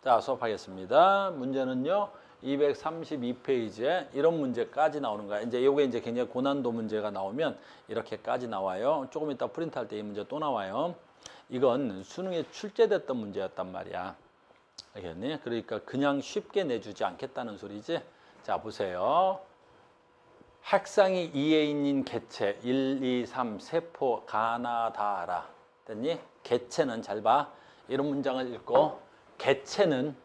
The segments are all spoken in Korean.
자, 수업하겠습니다. 문제는요, 232페이지에 이런 문제까지 나오는 거야. 이제 요게 이제 굉장히 고난도 문제가 나오면 이렇게까지 나와요. 조금 이따 프린트할 때 이 문제 또 나와요. 이건 수능에 출제됐던 문제였단 말이야. 알겠니? 그러니까 그냥 쉽게 내주지 않겠다는 소리지. 자, 보세요. 핵상이 2A인 개체 1, 2, 3 세포 가나다라. 됐니? 개체는 잘 봐. 이런 문장을 읽고 개체는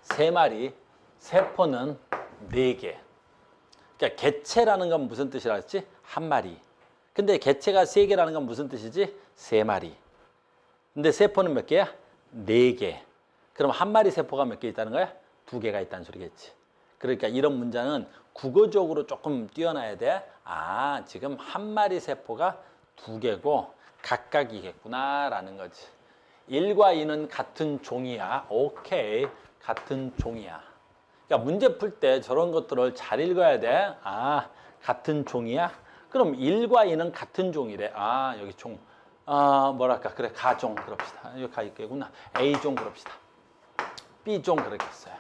3마리, 세포는 4개. 그러니까 개체라는 건 무슨 뜻이라 했지? 1마리. 근데 개체가 3개라는 건 무슨 뜻이지? 3마리. 근데 세포는 몇 개야? 4개. 그럼 1마리 세포가 몇 개 있다는 거야? 2개가 있다는 소리겠지. 그러니까 이런 문장은 국어적으로 조금 뛰어나야 돼. 아, 지금 1마리 세포가 2개고 각각이겠구나라는 거지. 1과 2는 같은 종이야. 오케이. 같은 종이야. 그러니까 문제 풀 때 저런 것들을 잘 읽어야 돼. 아, 같은 종이야? 그럼 1과 2는 같은 종이래. 아, 여기 종. 뭐랄까. 그래, 가종 그럽시다. 여기 가 있겠구나. A종 그럽시다. B종 그렇겠어요.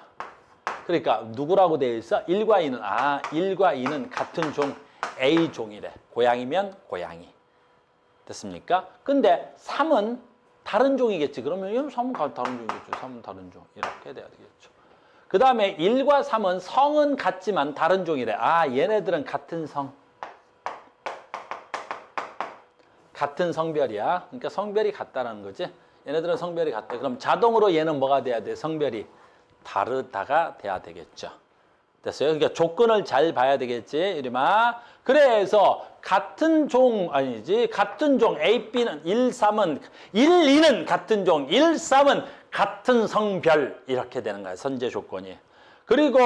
그러니까 누구라고 되어 있어? 1과 2는 1과 2는 같은 종 A종이래. 고양이면 고양이. 됐습니까? 근데 3은 다른 종이겠지. 그러면 3은 다른 종이겠죠. 3은 다른 종. 이렇게 돼야 되겠죠. 그 다음에 1과 3은 성은 같지만 다른 종이래. 얘네들은 같은 성. 같은 성별이야. 그러니까 성별이 같다라는 거지. 얘네들은 성별이 같다. 그럼 자동으로 얘는 뭐가 돼야 돼? 성별이 다르다가 돼야 되겠죠. 됐어요? 그러니까 조건을 잘 봐야 되겠지. 이리마. 그래서 같은 종 같은 종 A, B는 1, 3은 1, 2는 같은 종 1, 3은 같은 성별 이렇게 되는 거야. 선제 조건이. 그리고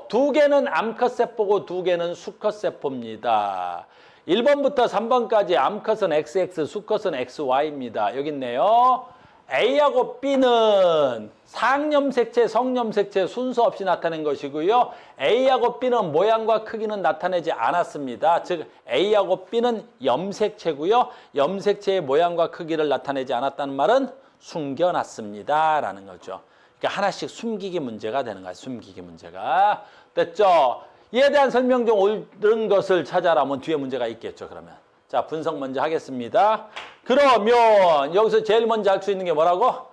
2개는 암컷세포고 2개는 수컷세포입니다. 1번부터 3번까지 암컷은 XX, 수컷은 XY입니다. 여기 있네요. A하고 B는 상염색체, 성염색체 순서 없이 나타낸 것이고요. A하고 B는 모양과 크기는 나타내지 않았습니다. 즉 A하고 B는 염색체고요. 염색체의 모양과 크기를 나타내지 않았다는 말은 숨겨놨습니다. 라는 거죠. 그러니까 하나씩 숨기기 문제가 되는 거야. 숨기기 문제가. 됐죠? 이에 대한 설명 중 옳은 것을 찾아라면 뒤에 문제가 있겠죠. 그러면. 자, 분석 먼저 하겠습니다. 그러면 여기서 제일 먼저 할 수 있는 게 뭐라고?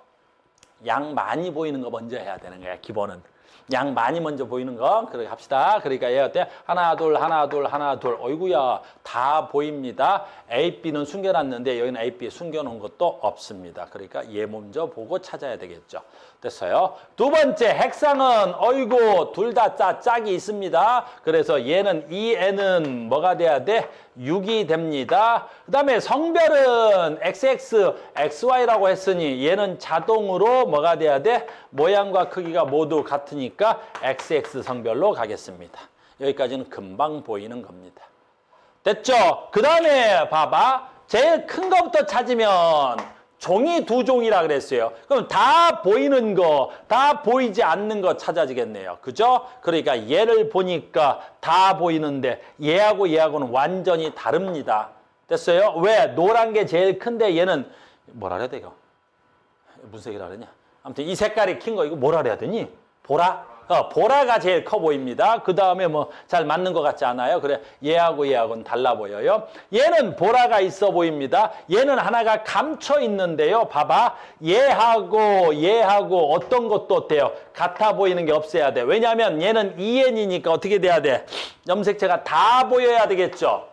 양 많이 보이는 거 먼저 해야 되는 거야. 기본은. 양 많이 먼저 보이는 거. 그렇게 합시다. 그러니까 얘 어때? 하나, 둘, 하나, 둘, 하나, 둘. 어이구야. 다 보입니다. A, B는 숨겨놨는데 여기는 A, B 숨겨놓은 것도 없습니다. 그러니까 얘 먼저 보고 찾아야 되겠죠. 됐어요. 두 번째 핵상은 어이구 둘 다 짝이 있습니다. 그래서 얘는 EN은 뭐가 돼야 돼? 6이 됩니다. 그 다음에 성별은 XX, XY라고 했으니 얘는 자동으로 뭐가 돼야 돼? 모양과 크기가 모두 같으니까 XX 성별로 가겠습니다. 여기까지는 금방 보이는 겁니다. 됐죠? 그 다음에 봐봐. 제일 큰 거부터 찾으면 종이 2종이라 그랬어요. 그럼 다 보이는 거, 다 보이지 않는 거 찾아지겠네요. 그죠? 그러니까 얘를 보니까 다 보이는데 얘하고 얘하고는 완전히 다릅니다. 됐어요? 왜? 노란 게 제일 큰데 얘는 뭐라 그래야 돼 이거? 무슨 색이라 그러냐? 아무튼 이 색깔이 큰 거 이거 뭐라 그래야 되니? 보라? 보라가 제일 커 보입니다. 그 다음에 뭐 잘 맞는 것 같지 않아요? 그래, 얘하고 얘하고는 달라 보여요. 얘는 보라가 있어 보입니다. 얘는 하나가 감춰 있는데요. 봐봐. 얘하고 어떤 것도 어때요? 같아 보이는 게 없어야 돼. 왜냐하면 얘는 EN이니까 어떻게 돼야 돼? 염색체가 다 보여야 되겠죠.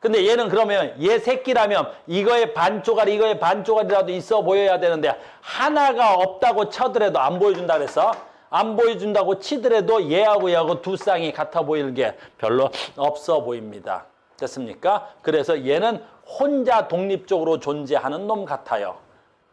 근데 얘는 그러면 얘 새끼라면 이거의 반쪽알이 이거의 반쪽알이라도 있어 보여야 되는데 하나가 없다고 쳐더라도 안 보여준다 그랬어. 안 보여준다고 치더라도 얘하고 얘하고 두 쌍이 같아 보이는 게 별로 없어 보입니다. 됐습니까? 그래서 얘는 혼자 독립적으로 존재하는 놈 같아요.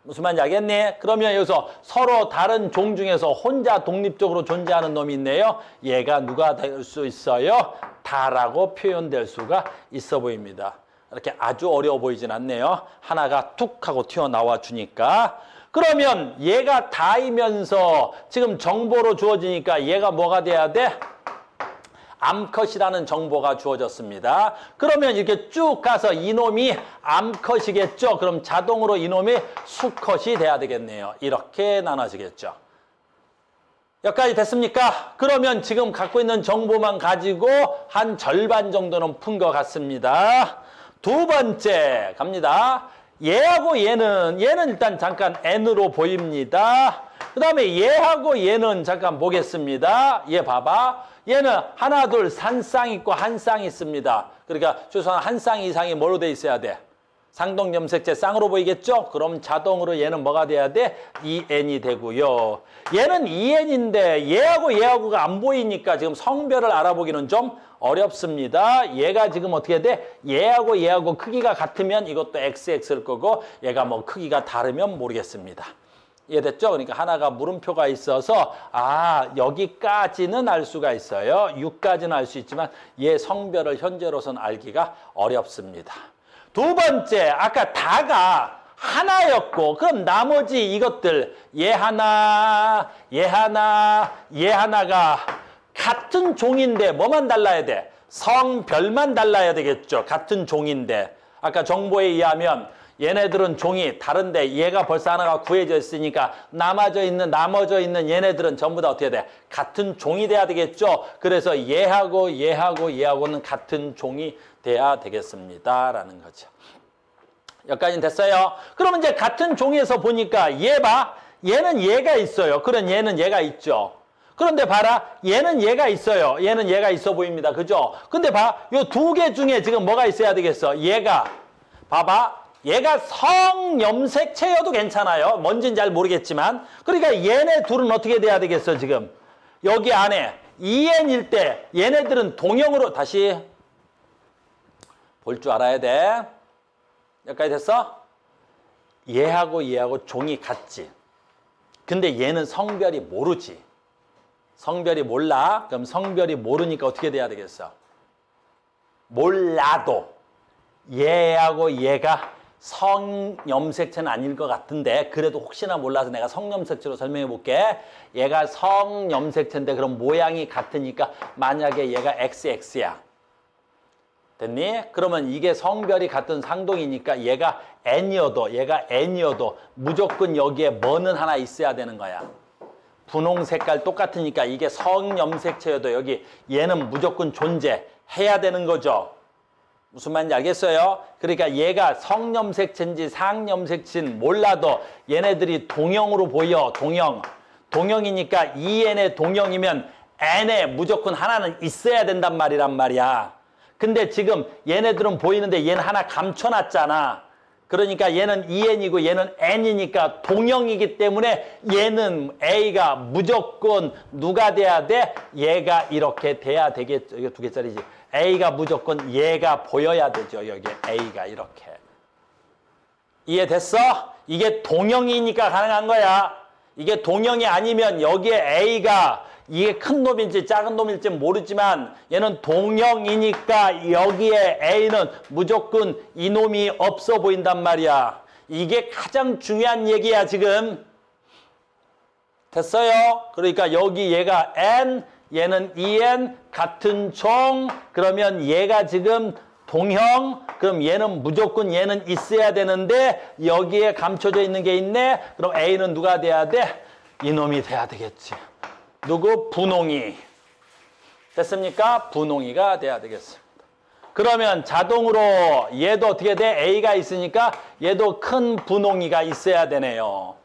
무슨 말인지 알겠니? 그러면 여기서 서로 다른 종 중에서 혼자 독립적으로 존재하는 놈이 있네요. 얘가 누가 될 수 있어요? 다라고 표현될 수가 있어 보입니다. 이렇게 아주 어려워 보이진 않네요. 하나가 툭 하고 튀어나와 주니까. 그러면 얘가 다이면서 지금 정보로 주어지니까 얘가 뭐가 돼야 돼? 암컷이라는 정보가 주어졌습니다. 그러면 이렇게 쭉 가서 이놈이 암컷이겠죠. 그럼 자동으로 이놈이 수컷이 돼야 되겠네요. 이렇게 나눠지겠죠. 여기까지 됐습니까? 그러면 지금 갖고 있는 정보만 가지고 한 절반 정도는 푼 것 같습니다. 두 번째 갑니다. 얘하고 얘는 일단 잠깐 n으로 보입니다. 그 다음에 얘하고 얘는 잠깐 보겠습니다. 얘 봐봐. 얘는 하나, 둘, 한 쌍 있고 한 쌍 있습니다. 그러니까 최소한 한 쌍 이상이 뭐로 돼 있어야 돼? 상동염색체 쌍으로 보이겠죠? 그럼 자동으로 얘는 뭐가 돼야 돼? 2n이 되고요. 얘는 2n인데 얘하고가 안 보이니까 지금 성별을 알아보기는 좀 어렵습니다. 얘가 지금 어떻게 돼? 얘하고 크기가 같으면 이것도 xx일 거고 얘가 뭐 크기가 다르면 모르겠습니다. 이해됐죠? 그러니까 하나가 물음표가 있어서 여기까지는 알 수가 있어요. 6까지는 알 수 있지만 얘 성별을 현재로서는 알기가 어렵습니다. 두 번째, 아까 다가 하나였고 그럼 나머지 이것들 얘 하나가 같은 종인데 뭐만 달라야 돼? 성별만 달라야 되겠죠. 같은 종인데 아까 정보에 의하면 얘네들은 종이 다른데 얘가 벌써 하나가 구해져 있으니까 나머져 있는 얘네들은 전부 다 어떻게 돼? 같은 종이 돼야 되겠죠. 그래서 얘하고는 같은 종이 돼야 되겠습니다. 라는 거죠. 여기까지는 됐어요. 그러면 이제 같은 종에서 보니까 얘 봐. 얘는 얘가 있어요. 그럼 얘는 얘가 있죠. 그런데 봐라. 얘는 얘가 있어요. 얘는 얘가 있어 보입니다. 그죠? 근데 봐. 요 두 개 중에 지금 뭐가 있어야 되겠어? 얘가. 봐봐. 얘가 성염색체여도 괜찮아요. 뭔진 잘 모르겠지만. 그러니까 얘네 둘은 어떻게 돼야 되겠어, 지금? 여기 안에 2n일 때 얘네들은 동형으로 다시 볼 줄 알아야 돼. 여기까지 됐어? 얘하고 종이 같지. 근데 얘는 성별이 모르지. 성별이 몰라. 그럼 성별이 모르니까 어떻게 돼야 되겠어? 몰라도 얘하고 얘가 성염색체는 아닐 것 같은데 그래도 혹시나 몰라서 내가 성염색체로 설명해 볼게. 얘가 성염색체인데 그럼 모양이 같으니까 만약에 얘가 XX야. 됐니? 그러면 이게 성별이 같은 상동이니까 얘가 N이어도 무조건 여기에 뭐는 하나 있어야 되는 거야. 분홍 색깔 똑같으니까 이게 성염색체여도 여기 얘는 무조건 존재해야 되는 거죠. 무슨 말인지 알겠어요? 그러니까 얘가 성염색체인지 상염색체인지 몰라도 얘네들이 동형으로 보여. 동형이니까 2n의 동형이면 n에 무조건 하나는 있어야 된단 말이야. 근데 지금 얘네들은 보이는데 얘는 하나 감춰놨잖아. 그러니까 얘는 2n이고 얘는 n이니까 동형이기 때문에 얘는 A가 무조건 누가 돼야 돼? 얘가 이렇게 돼야 되겠죠. 이거 2개짜리지. A가 무조건 얘가 보여야 되죠. 여기 A가 이렇게. 이해됐어? 이게 동형이니까 가능한 거야. 이게 동형이 아니면 여기에 A가 이게 큰 놈인지 작은 놈일지 모르지만 얘는 동형이니까 여기에 A는 무조건 이놈이 없어 보인단 말이야. 이게 가장 중요한 얘기야 지금. 됐어요? 그러니까 여기 얘가 N, 얘는 EN, 같은 종. 그러면 얘가 지금 동형. 그럼 얘는 무조건 얘는 있어야 되는데 여기에 감춰져 있는 게 있네. 그럼 A는 누가 돼야 돼? 이놈이 돼야 되겠지. 누구? 분홍이. 됐습니까? 분홍이가 돼야 되겠습니다. 그러면 자동으로 얘도 어떻게 돼? A가 있으니까 얘도 큰 분홍이가 있어야 되네요.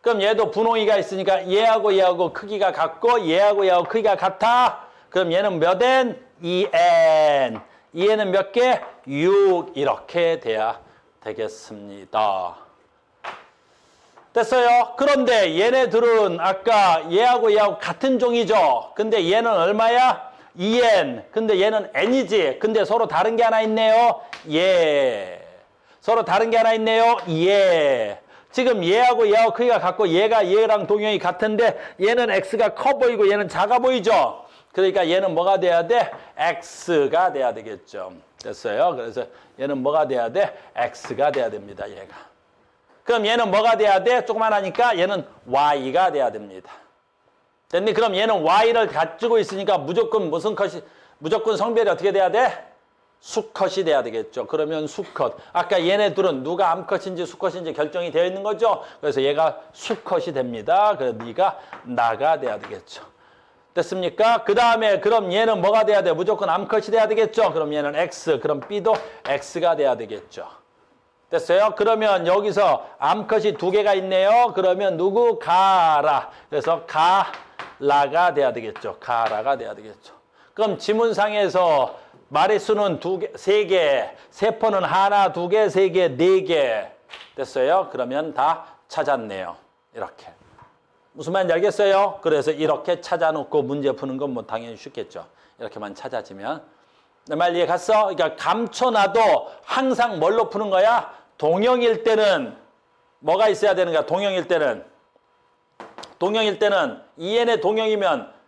그럼 얘도 분홍이가 있으니까 얘하고 크기가 같고 얘하고 크기가 같아. 그럼 얘는 몇 n? 2n. 2n은 몇 개? 6. 이렇게 돼야 되겠습니다. 됐어요? 그런데 얘네들은 아까 얘하고 같은 종이죠? 근데 얘는 얼마야? 2n. 근데 얘는 n이지? 근데 서로 다른 게 하나 있네요? 예. 서로 다른 게 하나 있네요? 예. 지금 얘하고 크기가 같고 얘가 얘랑 동형이 같은데 얘는 x가 커 보이고 얘는 작아 보이죠? 그러니까 얘는 뭐가 돼야 돼? x가 돼야 되겠죠. 됐어요? 그래서 얘는 뭐가 돼야 돼? x가 돼야 됩니다. 얘가. 그럼 얘는 뭐가 돼야 돼? 조그만하니까 얘는 y가 돼야 됩니다. 됐니? 그럼 얘는 y를 가지고 있으니까 무조건 무슨 컷이, 무조건 성별이 어떻게 돼야 돼? 수컷이 돼야 되겠죠. 그러면 수컷. 아까 얘네 둘은 누가 암컷인지 수컷인지 결정이 되어 있는 거죠. 그래서 얘가 수컷이 됩니다. 그래서 네가 나가 돼야 되겠죠. 됐습니까? 그 다음에 그럼 얘는 뭐가 돼야 돼? 무조건 암컷이 돼야 되겠죠. 그럼 얘는 X. 그럼 B도 X가 돼야 되겠죠. 됐어요? 그러면 여기서 암컷이 두 개가 있네요. 그러면 누구? 가라. 그래서 가라가 돼야 되겠죠. 가라가 돼야 되겠죠. 그럼 지문상에서 마리수는 두 개, 세 개, 세포는 하나, 두 개, 세 개, 네 개. 됐어요? 그러면 다 찾았네요. 이렇게. 무슨 말인지 알겠어요? 그래서 이렇게 찾아놓고 문제 푸는 건 뭐 당연히 쉽겠죠. 이렇게만 찾아지면. 내 말 이해 갔어? 그러니까 감춰놔도 항상 뭘로 푸는 거야? 동형일 때는 뭐가 있어야 되는 거야? 동형일 때는. 동형일 때는 EN의 동형이면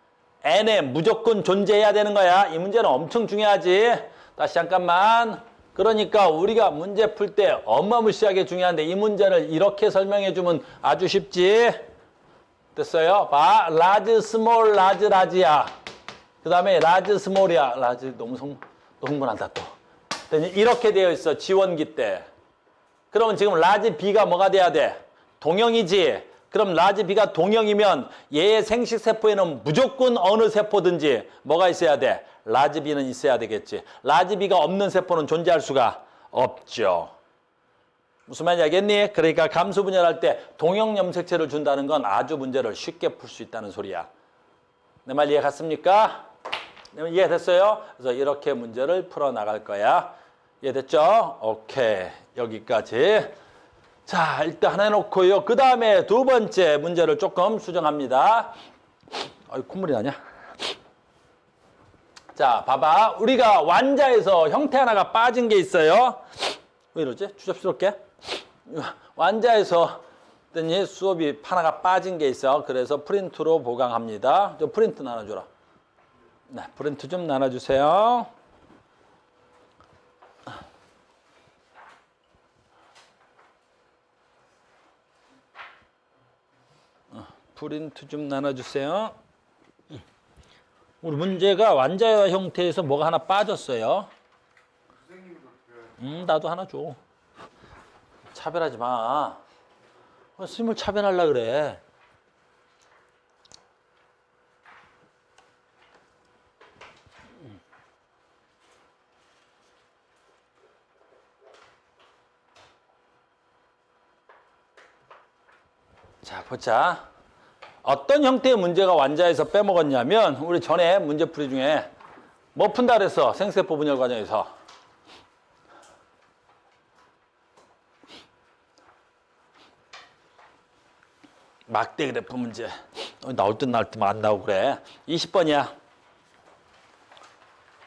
N에 무조건 존재해야 되는 거야. 이 문제는 엄청 중요하지. 다시 잠깐만. 그러니까 우리가 문제 풀 때 어마무시하게 중요한데 이 문제를 이렇게 설명해 주면 아주 쉽지. 됐어요? 봐. 라지, 스몰, 라지, 라지야. 그 다음에 라지, 스몰이야. 라지 너무 흥분한다 또. 이렇게 되어 있어. 지원기 때. 그러면 지금 라지 B가 뭐가 돼야 돼? 동형이지. 그럼 라지 B가 동형이면 얘의 생식세포에는 무조건 어느 세포든지 뭐가 있어야 돼? 라지 B는 있어야 되겠지. 라지 B가 없는 세포는 존재할 수가 없죠. 무슨 말인지 알겠니? 그러니까 감수 분열할 때 동형 염색체를 준다는 건 아주 문제를 쉽게 풀 수 있다는 소리야. 내 말 이해 갔습니까? 이해됐어요? 그래서 이렇게 문제를 풀어나갈 거야. 이해됐죠? 오케이. 여기까지. 자, 일단 하나 해놓고요. 그 다음에 두 번째 문제를 조금 수정합니다. 콧물이 나냐? 자, 봐봐. 우리가 완자에서 형태 하나가 빠진 게 있어요. 왜 이러지? 추잡스럽게. 완자에서 수업이 하나가 빠진 게 있어. 그래서 프린트로 보강합니다. 저 프린트 나눠줘라. 네, 프린트 좀 나눠주세요. 프린트 좀 나눠주세요. 우리 문제가 완자 형태에서 뭐가 하나 빠졌어요. 나도 하나 줘. 차별하지 마. 스님을 차별하려고 그래. 자, 보자. 어떤 형태의 문제가 완자에서 빼먹었냐면 우리 전에 문제풀이 중에 뭐 푼다 그랬어? 생세포 분열 과정에서. 막대 그래프 문제. 나올 듯 나올 듯 안 나오고 그래. 20번이야.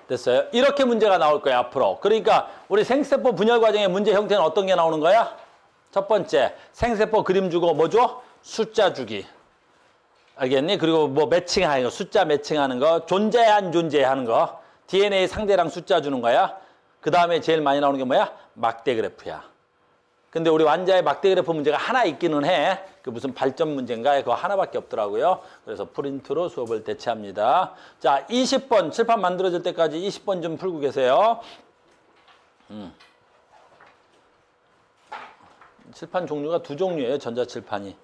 됐어요? 이렇게 문제가 나올 거야, 앞으로. 그러니까 우리 생세포 분열 과정의 문제 형태는 어떤 게 나오는 거야? 첫 번째, 생세포 그림 주고 뭐 줘? 숫자 주기. 알겠니? 그리고 뭐 매칭하는 거, 숫자 매칭하는 거, 존재 안 존재하는 거, DNA 상대랑 숫자 주는 거야. 그 다음에 제일 많이 나오는 게 뭐야? 막대 그래프야. 근데 우리 완자의 막대 그래프 문제가 하나 있기는 해. 그 무슨 발전 문제인가? 그거 하나밖에 없더라고요. 그래서 프린트로 수업을 대체합니다. 자, 20번, 칠판 만들어질 때까지 20번 좀 풀고 계세요. 칠판 종류가 두 종류예요, 전자칠판이.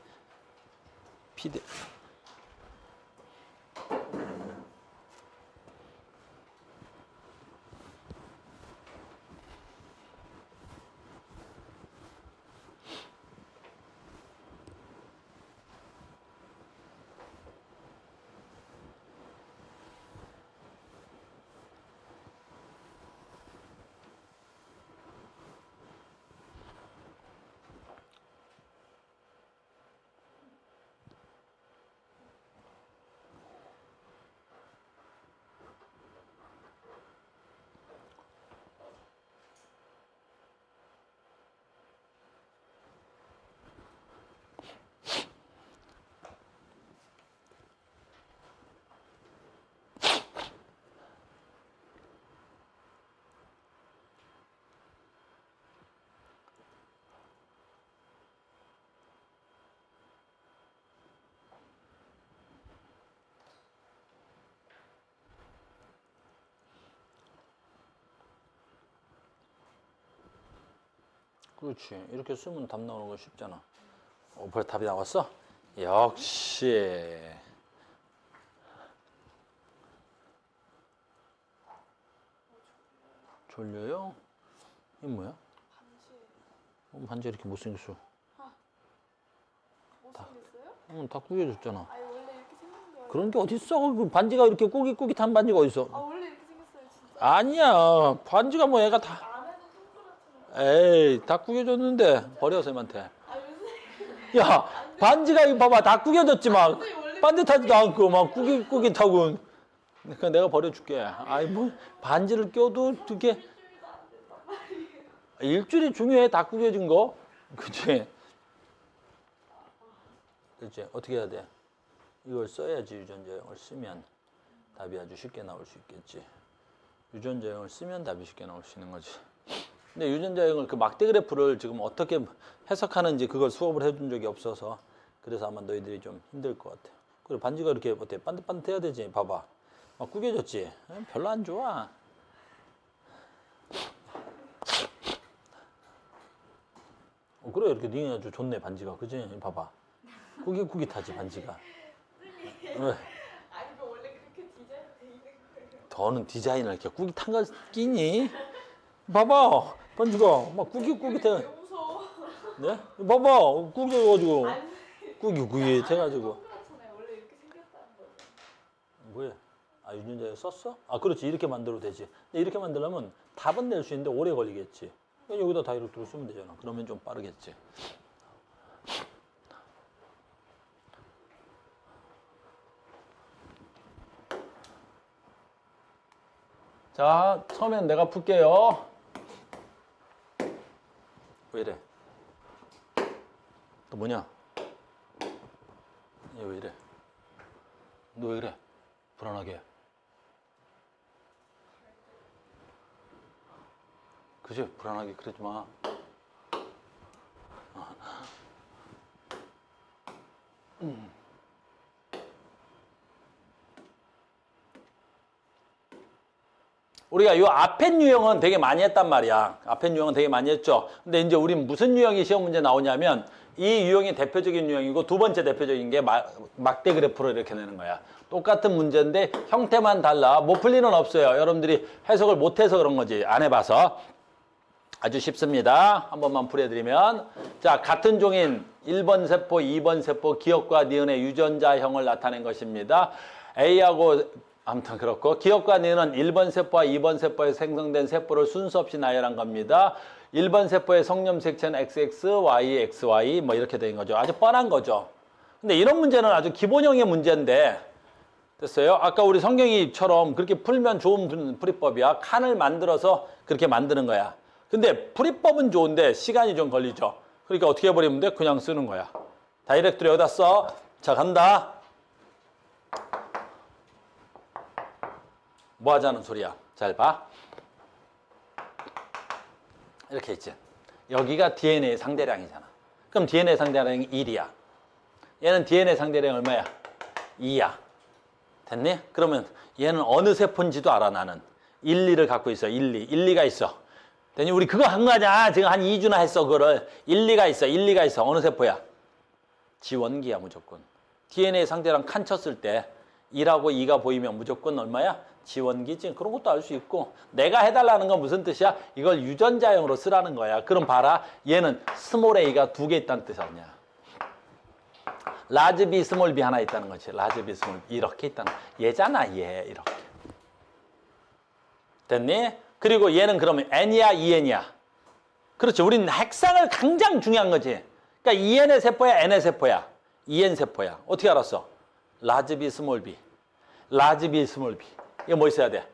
그렇지. 이렇게 쓰면 답 나오는 거 쉽잖아. 벌써 답이 나왔어? 역시. 졸려요? 이게 뭐야? 반지 이렇게 못생겼어. 못생겼어요? 응, 다 구겨졌잖아. 아니 원래 이렇게 생긴 거예요. 그런 게 어딨어? 그 반지가 이렇게 꾸깃꾸깃한 반지가 어딨어? 아 원래 이렇게 생겼어요 진짜. 아니야. 반지가 뭐 애가 다. 안에도 동그랗잖아요. 에이, 다 구겨졌는데. 버려, 쌤한테. 아 요새 야, 반지가 이거 봐봐. 다 구겨졌지 막. 원래 반듯하지도 않고 막 꾸깃꾸깃하고. 그러니까 내가 버려줄게. 아이 뭐 반지를 껴도 그게 일주일이 중요해. 다 구겨진 거. 그치? 그치? 어떻게 해야 돼? 이걸 써야지. 유전자형을 쓰면 답이 아주 쉽게 나올 수 있겠지. 유전자형을 쓰면 답이 쉽게 나올 수 있는 거지. 근데 유전자형을 그 막대 그래프를 지금 어떻게 해석하는지 그걸 수업을 해준 적이 없어서 그래서 아마 너희들이 좀 힘들 것 같아. 그리고 반지가 이렇게 어때? 반듯반듯해야 되지. 봐봐. 막 구겨졌지? 별로 안 좋아. 그래 이렇게 닝이 아주 좋네 반지가. 그지? 봐봐. 꾸깃꾸깃하지 반지가. 왜? 아니 이거 원래 그렇게 디자인 돼 있는 거예요. 더는 디자인을 이렇게 꾸깃한 거 끼니? 봐봐. 반지가 막 꾸깃꾸깃해. 너무 무서워. 네? 봐봐. 구겨가지고. 아니 꾸깃꾸깃해가지고. 동그랗잖아요. 원래 이렇게 생겼다는 거죠. 뭐야? 아, 유전자에 썼어? 아, 그렇지. 이렇게 만들어도 되지. 근데 이렇게 만들려면 답은 낼 수 있는데 오래 걸리겠지. 여기다 다이렉트로 쓰면 되잖아. 그러면 좀 빠르겠지. 자, 처음엔 내가 풀게요. 왜 이래? 또 뭐냐? 얘 왜 이래? 너 왜 그래? 불안하게. 그지? 불안하게 그러지 마. 우리가 이 앞에 유형은 되게 많이 했단 말이야. 앞에 유형은 되게 많이 했죠. 근데 이제 우린 무슨 유형이 시험 문제 나오냐면 이 유형이 대표적인 유형이고 두 번째 대표적인 게 막대 그래프로 이렇게 내는 거야. 똑같은 문제인데 형태만 달라. 못 풀 리는 없어요. 여러분들이 해석을 못해서 그런 거지. 안 해봐서. 아주 쉽습니다. 한 번만 풀어드리면. 자, 같은 종인 1번 세포, 2번 세포, 기억과 니은의 유전자형을 나타낸 것입니다. A하고 아무튼 그렇고 기억과 니은은 1번 세포와 2번 세포에서 생성된 세포를 순서 없이 나열한 겁니다. 1번 세포의 성념 색채는 XX, Y, XY 뭐 이렇게 된 거죠. 아주 뻔한 거죠. 근데 이런 문제는 아주 기본형의 문제인데 됐어요? 아까 우리 성경이처럼 그렇게 풀면 좋은 풀이법이야. 칸을 만들어서 그렇게 만드는 거야. 근데 풀이법은 좋은데 시간이 좀 걸리죠. 그러니까 어떻게 해버리면 돼? 그냥 쓰는 거야. 다이렉트로 여기다 써. 자, 간다. 뭐 하자는 소리야? 잘 봐. 이렇게 있지. 여기가 DNA 상대량이잖아. 그럼 DNA 상대량이 1이야. 얘는 DNA 상대량이 얼마야? 2야. 됐니? 그러면 얘는 어느 세포인지도 알아, 나는. 1, 2를 갖고 있어. 1, 2. 1, 2가 있어. 됐니? 우리 그거 한 거냐? 지금 한 2주나 했어, 그거를. 1, 2가 있어. 1, 2가 있어. 어느 세포야? 지원기야, 무조건. DNA 상대량 칸 쳤을 때 1하고 2가 보이면 무조건 얼마야? 지원기지. 그런 것도 알 수 있고. 내가 해달라는 건 무슨 뜻이야? 이걸 유전자형으로 쓰라는 거야. 그럼 봐라. 얘는 스몰 a가 2개 있다는 뜻 아니야. 라지 B, 스몰 B 하나 있다는 거지. 라지 B, 스몰 B 이렇게 있다는 거야. 얘잖아, 얘. 이렇게. 됐니? 그리고 얘는 그러면 N이야, EN이야? 그렇죠. 우리는 핵상을 가장 중요한 거지. 그러니까 EN의 세포야, N의 세포야? EN 세포야. 어떻게 알았어? 라지 B, 스몰 B. 라지 B, 스몰 B. 이거 뭐 있어야 돼?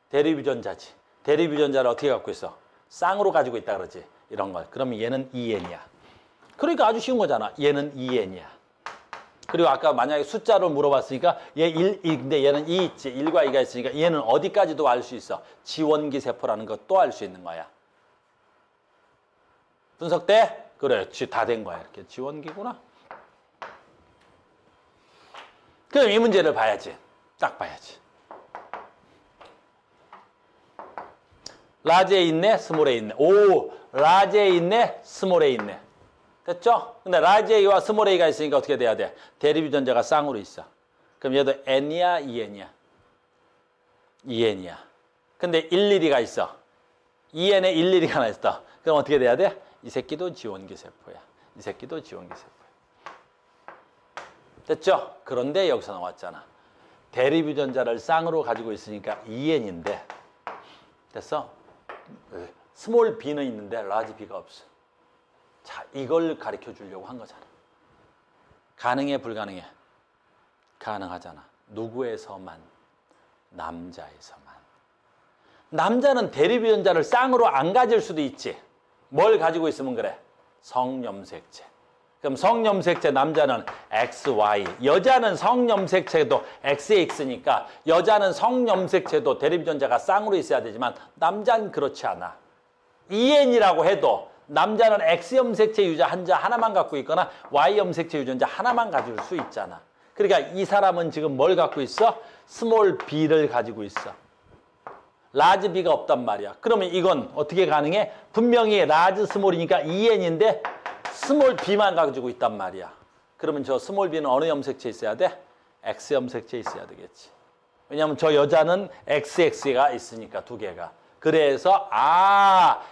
대립 유전자지. 대립 유전자를 어떻게 갖고 있어? 쌍으로 가지고 있다 그러지. 이런 걸. 그러면 얘는 EN이야. 그러니까 아주 쉬운 거잖아. 얘는 EN이야. 그리고 아까 만약에 숫자로 물어봤으니까 얘 1, 근데 얘는 2 있지. 1과 2가 있으니까 얘는 어디까지도 알 수 있어. 지원기 세포라는 것도 알 수 있는 거야. 분석돼? 그렇지. 다 된 거야. 이렇게 지원기구나. 그럼 이 문제를 봐야지. 딱 봐야지. 라지에 있네? 스몰에 있네? 오, 라지 A 있네, 스몰 A 있네. 됐죠? 근데 라지 A와 스몰 A가 있으니까 어떻게 돼야 돼? 대립 유전자가 쌍으로 있어. 그럼 얘도 N이야, EN이야? EN이야. 근데 일일이가 있어. EN에 일일이가 하나 있어. 그럼 어떻게 돼야 돼? 이 새끼도 지원기 세포야. 이 새끼도 지원기 세포야. 됐죠? 그런데 여기서 나왔잖아. 대립 유전자를 쌍으로 가지고 있으니까 EN인데 됐어? 스몰 B는 있는데 라지 B가 없어. 자, 이걸 가르쳐 주려고 한 거잖아. 가능해, 불가능해? 가능하잖아. 누구에서만? 남자에서만. 남자는 대립 유전자를 쌍으로 안 가질 수도 있지. 뭘 가지고 있으면 그래? 성염색체. 그럼 성염색체 남자는 XY, 여자는 성염색체도 XX니까 여자는 성염색체도 대립 유전자가 쌍으로 있어야 되지만 남자는 그렇지 않아. EN이라고 해도 남자는 X염색체 유전자 하나만 갖고 있거나 Y염색체 유전자 하나만 가질 수 있잖아. 그러니까 이 사람은 지금 뭘 갖고 있어? 스몰 B를 가지고 있어. 라지 B가 없단 말이야. 그러면 이건 어떻게 가능해? 분명히 라지 스몰이니까 EN인데 스몰 B만 가지고 있단 말이야. 그러면 저 스몰 B는 어느 염색체에 있어야 돼? X염색체에 있어야 되겠지. 왜냐하면 저 여자는 XX가 있으니까 두 개가. 그래서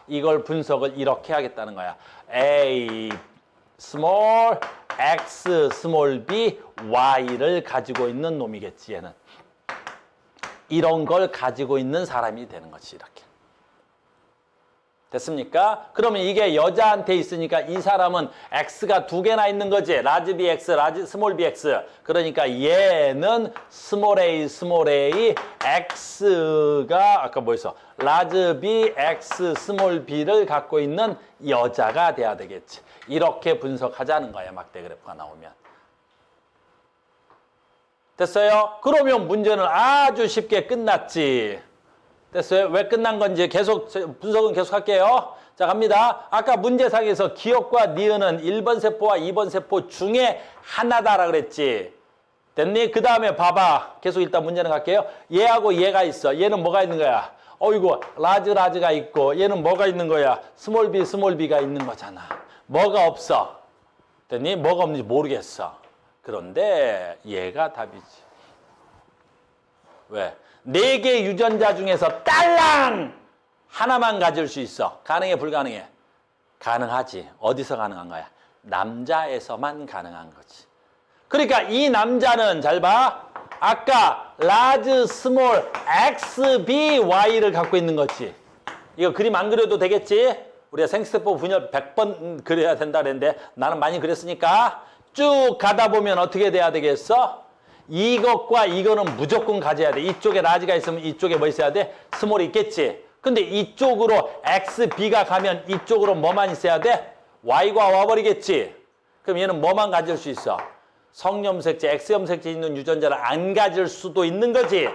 이걸 분석을 이렇게 하겠다는 거야. A 스몰 X 스몰 B Y를 가지고 있는 놈이겠지 얘는. 이런 걸 가지고 있는 사람이 되는 거지 이렇게. 됐습니까? 그러면 이게 여자한테 있으니까 이 사람은 X가 두 개나 있는 거지. 라지 BX, 라지 스몰 BX. 그러니까 얘는 스몰 A, 스몰 A, X가 아까 뭐였어? 라지 B, X, 스몰 B를 갖고 있는 여자가 돼야 되겠지. 이렇게 분석하자는 거야. 막대 그래프가 나오면. 됐어요? 그러면 문제는 아주 쉽게 끝났지. 됐어요? 왜 끝난 건지 계속 분석은 계속 할게요. 자, 갑니다. 아까 문제상에서 기억과 니은은 1번 세포와 2번 세포 중에 하나다라 그랬지. 됐니? 그 다음에 봐봐. 계속 일단 문제는 갈게요. 얘하고 얘가 있어. 얘는 뭐가 있는 거야? 어이구, 라지가 있고 얘는 뭐가 있는 거야? 스몰 B가 있는 거잖아. 뭐가 없어? 됐니? 뭐가 없는지 모르겠어. 그런데 얘가 답이지. 왜? 4개 유전자 중에서 딸랑 하나만 가질 수 있어. 가능해, 불가능해? 가능하지. 어디서 가능한 거야? 남자에서만 가능한 거지. 그러니까 이 남자는 잘 봐. 아까 라지 스몰 XBY를 갖고 있는 거지. 이거 그림 안 그려도 되겠지? 우리가 생세포 분열 100번 그려야 된다 그랬는데 나는 많이 그렸으니까 쭉 가다 보면 어떻게 돼야 되겠어? 이것과 이거는 무조건 가져야 돼. 이쪽에 라지가 있으면 이쪽에 뭐 있어야 돼? 스몰이 있겠지. 근데 이쪽으로 XB가 가면 이쪽으로 뭐만 있어야 돼? Y가 와버리겠지. 그럼 얘는 뭐만 가질 수 있어? 성염색체, X염색체 있는 유전자를 안 가질 수도 있는 거지.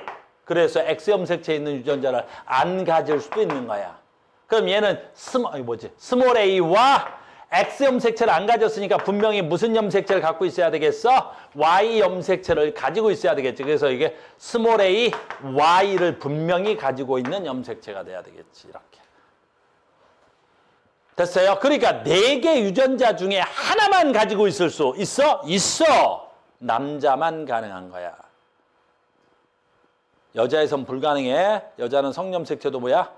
그래서 X염색체 있는 유전자를 안 가질 수도 있는 거야. 그럼 얘는 스몰 A와 X염색체를 안 가졌으니까 분명히 무슨 염색체를 갖고 있어야 되겠어? Y염색체를 가지고 있어야 되겠지. 그래서 이게 스몰 A, Y를 분명히 가지고 있는 염색체가 돼야 되겠지. 이렇게. 됐어요? 그러니까 4개 유전자 중에 하나만 가지고 있을 수 있어? 있어! 남자만 가능한 거야. 여자에선 불가능해. 여자는 성염색체도 뭐야?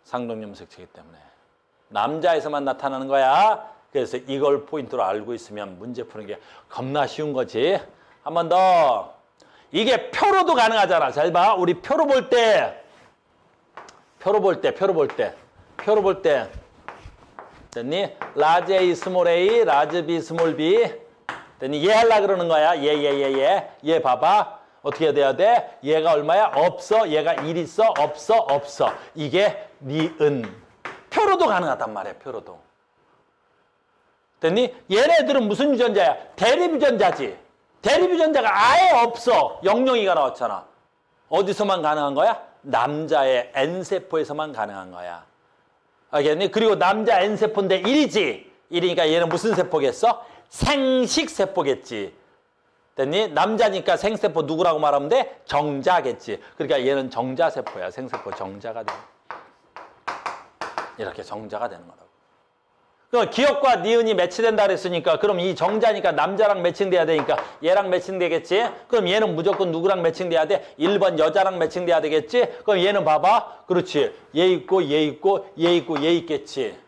상동염색체이기 때문에. 남자에서만 나타나는 거야. 그래서 이걸 포인트로 알고 있으면 문제 푸는 게 겁나 쉬운 거지. 한 번 더. 이게 표로도 가능하잖아. 잘 봐. 우리 표로 볼 때. 됐니? 라지 A, 스몰 A, 라지 B, 스몰 B. 됐니? 얘 하려고 그러는 거야. 얘 봐봐. 어떻게 돼야 돼? 얘가 얼마야? 없어. 얘가 1 있어. 없어. 이게 니은. 표로도 가능하단 말이야. 표로도. 됐니? 얘네들은 무슨 유전자야? 대립 유전자지. 대립 유전자가 아예 없어. 002가 나왔잖아. 어디서만 가능한 거야? 남자의 N세포에서만 가능한 거야. 알겠니? 그리고 남자 N세포인데 1이지. 1이니까 얘는 무슨 세포겠어? 생식세포겠지. 됐니? 남자니까 생세포 누구라고 말하면 돼? 정자겠지. 그러니까 얘는 정자세포야. 생세포 정자가 돼. 이렇게 정자가 되는 거라고. 그럼 기억과 니은이 매치된다 그랬으니까 그럼 이 정자니까 남자랑 매칭돼야 되니까 얘랑 매칭되겠지? 그럼 얘는 무조건 누구랑 매칭돼야 돼? 1번 여자랑 매칭돼야 되겠지? 그럼 얘는 봐봐. 그렇지. 얘 있고 얘 있고 얘 있고 얘 있겠지.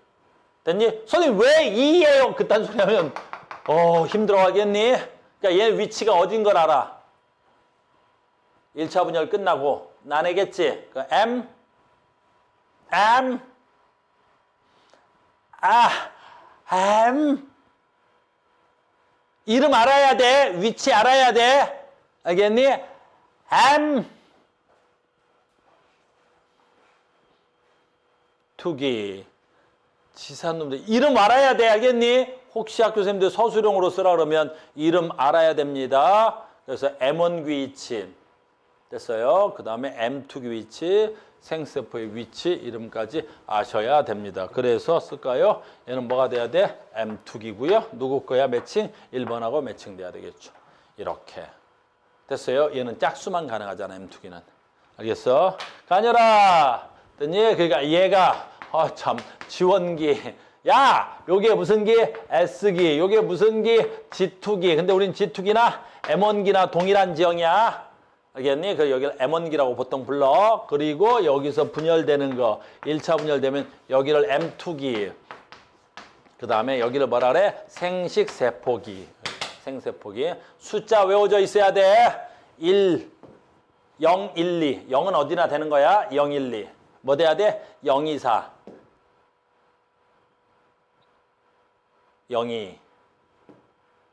됐니? 선생님 왜 2예요? 그딴 소리 하면 힘들어하겠니? 그러니까 얘 위치가 어딘 걸 알아. 1차 분열 끝나고 나내겠지? 그 M 이름 알아야 돼. 위치 알아야 돼. 알겠니? 투기. 지사놈들 이름 알아야 돼. 알겠니? 혹시 학교 선생님들 서술형으로 쓰라 그러면 이름 알아야 됩니다. 그래서 M1 위치 됐어요. 그 다음에 M2 위치, 생세포의 위치 이름까지 아셔야 됩니다. 그래서 쓸까요? 얘는 뭐가 돼야 돼? M2기고요. 누구 거야 매칭? 1번하고 매칭돼야 되겠죠. 이렇게 됐어요. 얘는 짝수만 가능하잖아. M2기는. 알겠어? 가녀라. 됐니? 그러니까 얘가 참 지원기. 야, 요게 무슨 기? S기. 요게 무슨 기? G2기. 근데 우린 G2기나 M1기나 동일한 지형이야. 알겠니? 그 여기를 M1기라고 보통 불러. 그리고 여기서 분열되는 거. 1차 분열되면 여기를 M2기. 그 다음에 여기를 뭐라 그래? 생식세포기. 생세포기. 숫자 외워져 있어야 돼. 1, 0, 1, 2. 0은 어디나 되는 거야? 0, 1, 2. 뭐 돼야 돼? 0, 2, 4. 0, 2,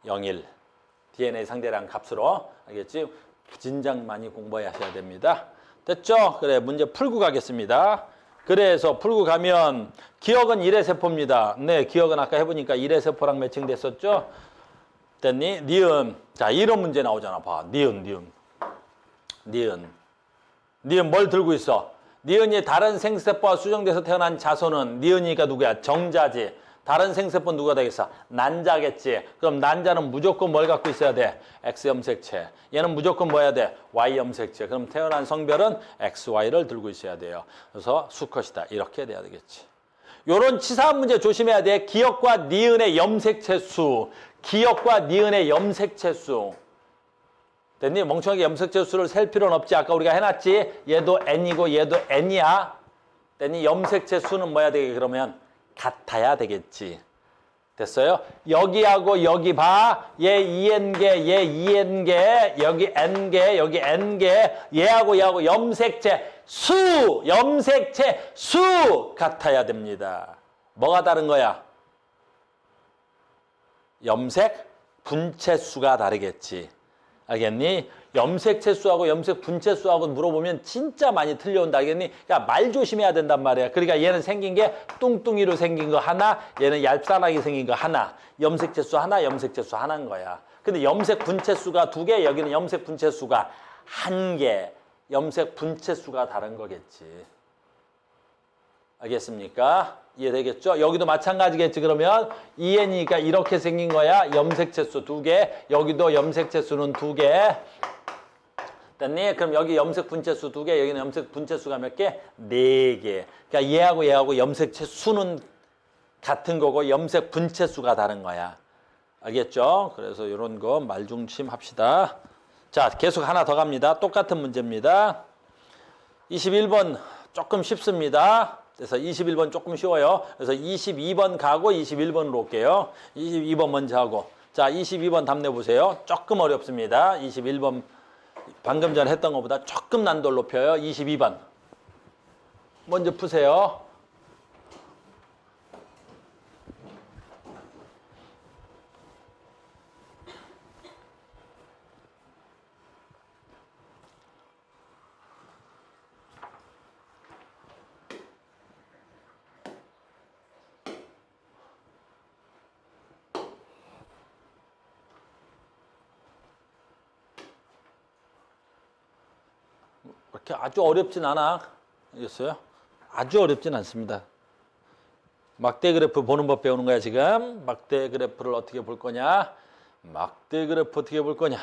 0, 1. DNA 상대량 값으로. 알겠지? 진작 많이 공부하셔야 됩니다. 됐죠? 그래, 문제 풀고 가겠습니다. 그래서 풀고 가면 기억은 1의 세포입니다. 네, 기억은 아까 해보니까 1의 세포랑 매칭됐었죠? 됐니? 니은. 자, 이런 문제 나오잖아. 봐. 니은 뭘 들고 있어? 니은이 다른 생세포와 수정돼서 태어난 자손은 니은이니까 누구야? 정자지. 다른 생세포는 누가 되겠어? 난자겠지. 그럼 난자는 무조건 뭘 갖고 있어야 돼? X 염색체. 얘는 무조건 뭐 해야 돼? Y 염색체. 그럼 태어난 성별은 XY를 들고 있어야 돼요. 그래서 수컷이다. 이렇게 돼야 되겠지. 요런 치사한 문제 조심해야 돼. 기억과 니은의 염색체 수. 기억과 니은의 염색체 수. 됐니? 멍청하게 염색체 수를 셀 필요는 없지. 아까 우리가 해놨지? 얘도 N이고 얘도 N이야. 됐니? 염색체 수는 뭐야 되게 그러면? 같아야 되겠지. 됐어요? 여기하고 여기 봐. 얘 2N개, 얘 2N개, 여기 N개, 여기 N개. 얘하고 염색체 수 같아야 됩니다. 뭐가 다른 거야? 염색 분체 수가 다르겠지. 알겠니? 염색체 수하고 염색 분체 수하고 물어보면 진짜 많이 틀려온다. 알겠니? 그러니까 말 조심해야 된단 말이야. 그러니까 얘는 생긴 게 뚱뚱이로 생긴 거 하나, 얘는 얇쌀하게 생긴 거 하나. 염색체 수 하나, 염색체 수 하나인 거야. 근데 염색 분체 수가 2개, 여기는 염색 분체 수가 1개. 염색 분체 수가 다른 거겠지. 알겠습니까? 이해되겠죠? 여기도 마찬가지겠지. 그러면 2N이니까 이렇게 생긴 거야. 염색체 수 2개. 여기도 염색체 수는 2개. 됐니? 그럼 여기 염색 분체 수 2개. 여기는 염색 분체 수가 몇 개? 4개. 그러니까 얘하고 염색체 수는 같은 거고 염색 분체 수가 다른 거야. 알겠죠? 그래서 이런 거 말중심 합시다. 자, 계속 하나 더 갑니다. 똑같은 문제입니다. 21번 조금 쉽습니다. 그래서 21번 조금 쉬워요. 그래서 22번 가고 21번으로 올게요. 22번 먼저 하고. 자, 22번 답 내보세요. 조금 어렵습니다. 21번 방금 전에 했던 것보다 조금 난도를 높여요. 22번. 먼저 푸세요. 그렇게 아주 어렵진 않아. 알겠어요? 아주 어렵진 않습니다. 막대 그래프 보는 법 배우는 거야, 지금. 막대 그래프를 어떻게 볼 거냐? 막대 그래프 어떻게 볼 거냐?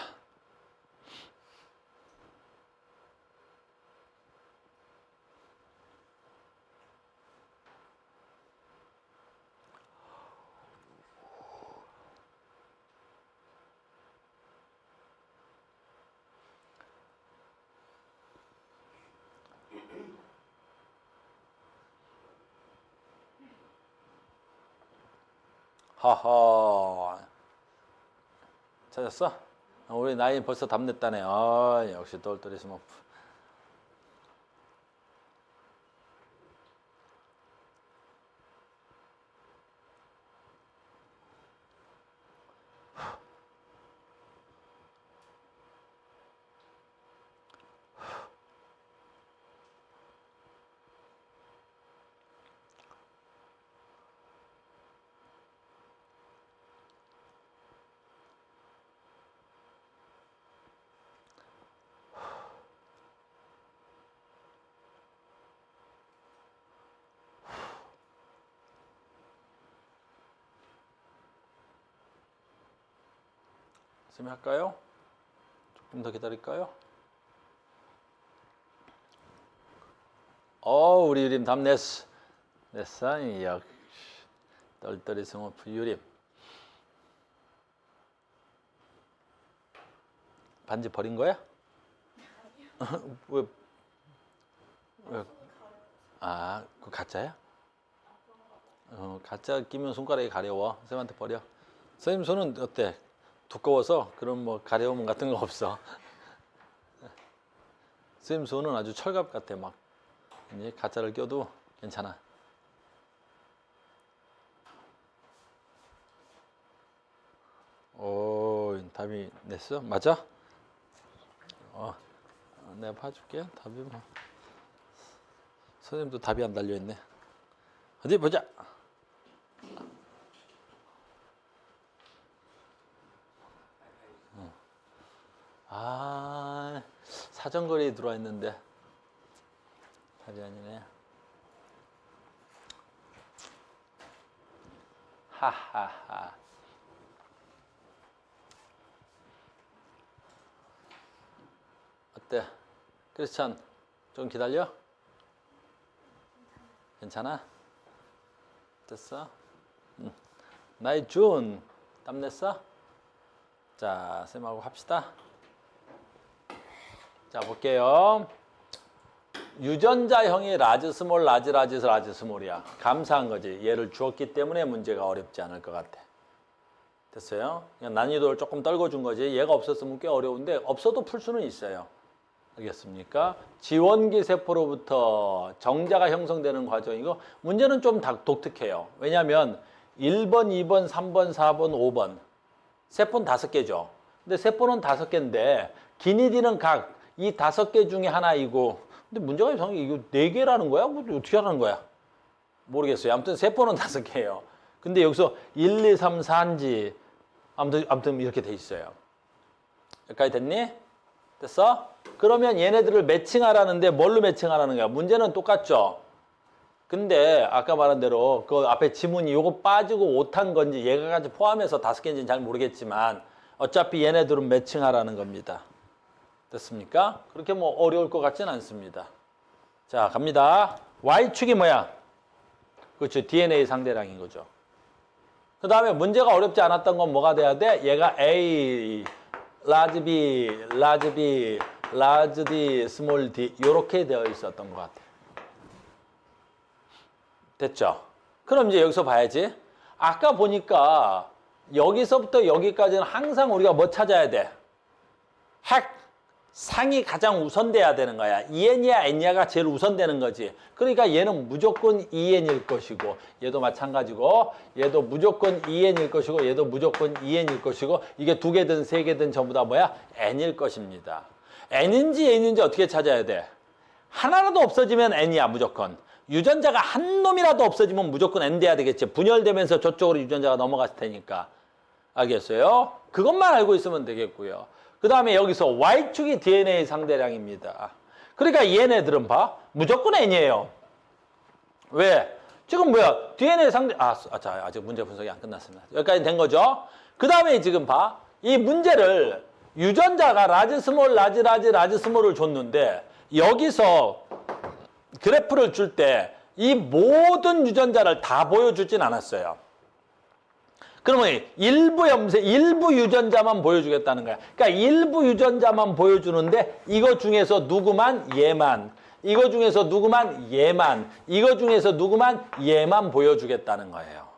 허허. 찾았어? 우리 나이 벌써 답 냈다네. 역시 똘똘이 스머프. 쌤이 할까요? 조금 더 기다릴까요? 우리 유림 답 냈어. 냈어? 역시 똘똘이 스머프 유림. 반지 버린 거야? 왜? 그거 가짜야? 가짜 끼면 손가락이 가려워. 쌤한테 버려. 선생님 손은 어때? 두꺼워서 그런 뭐 가려움 같은 거 없어. 선생님 손은 아주 철갑 같아. 막 이제 가짜를 껴도 괜찮아. 답이 냈어? 맞아? 내가 봐줄게. 답이 뭐. 선생님도 답이 안 달려있네. 어디 보자. 사정거리에 들어와 있는데 답이 아니네. 하하하. 어때? 크리스찬 좀 기다려? 괜찮아? 됐어? 나의 준 답 냈어? 자, 쌤하고 합시다. 자, 볼게요. 유전자형이 라지 스몰, 라지 스몰이야. 감사한 거지. 얘를 주었기 때문에 문제가 어렵지 않을 것 같아. 됐어요? 그냥 난이도를 조금 떨궈준 거지. 얘가 없었으면 꽤 어려운데 없어도 풀 수는 있어요. 알겠습니까? 지원기 세포로부터 정자가 형성되는 과정이고 문제는 좀 독특해요. 왜냐하면 1번, 2번, 3번, 4번, 5번 세포는 5개죠. 근데 세포는 5개인데 기니디는 각 이 5개 중에 하나이고 근데 문제가 이상하게 이거 4개라는 거야? 어떻게 하라는 거야? 모르겠어요. 아무튼 세포는 5개예요. 근데 여기서 1, 2, 3, 4인지 아무튼 이렇게 돼 있어요. 여기까지 됐니? 됐어? 그러면 얘네들을 매칭하라는데 뭘로 매칭하라는 거야? 문제는 똑같죠? 근데 아까 말한 대로 그 앞에 지문이 요거 빠지고 오탄 건지 얘가까지 포함해서 5개인지는 잘 모르겠지만 어차피 얘네들은 매칭하라는 겁니다. 됐습니까? 그렇게 뭐 어려울 것 같진 않습니다. 자, 갑니다. Y축이 뭐야? 그렇죠. DNA 상대량인 거죠. 그 다음에 문제가 어렵지 않았던 건 뭐가 돼야 돼? 얘가 A, large B, large B, large D, small d 이렇게 되어 있었던 것 같아요. 됐죠? 그럼 이제 여기서 봐야지. 아까 보니까 여기서부터 여기까지는 항상 우리가 뭐 찾아야 돼? 상이 가장 우선돼야 되는 거야. EN이야 N이야가 제일 우선되는 거지. 그러니까 얘는 무조건 EN일 것이고 얘도 마찬가지고 얘도 무조건 EN일 것이고 얘도 무조건 EN일 것이고 이게 2개든 3개든 전부 다 뭐야? N일 것입니다. N인지 N인지 어떻게 찾아야 돼? 하나라도 없어지면 N이야 무조건. 유전자가 한 놈이라도 없어지면 무조건 N 돼야 되겠지. 분열되면서 저쪽으로 유전자가 넘어갔을 테니까. 알겠어요? 그것만 알고 있으면 되겠고요. 그 다음에 여기서 Y축이 DNA 상대량입니다. 그러니까 얘네들은 봐. 무조건 N이에요. 왜? 지금 뭐야? DNA 상대, 자, 아직 문제 분석이 안 끝났습니다. 여기까지 된 거죠? 그 다음에 지금 봐. 이 문제를 유전자가 라지 스몰, 라지 스몰을 줬는데 여기서 그래프를 줄 때 이 모든 유전자를 다 보여주진 않았어요. 그러면 일부 유전자만 보여주겠다는 거야. 그러니까 일부 유전자만 보여주는데 이거 중에서 누구만 얘만, 이거 중에서 누구만 얘만, 이거 중에서 누구만 얘만 보여주겠다는 거예요.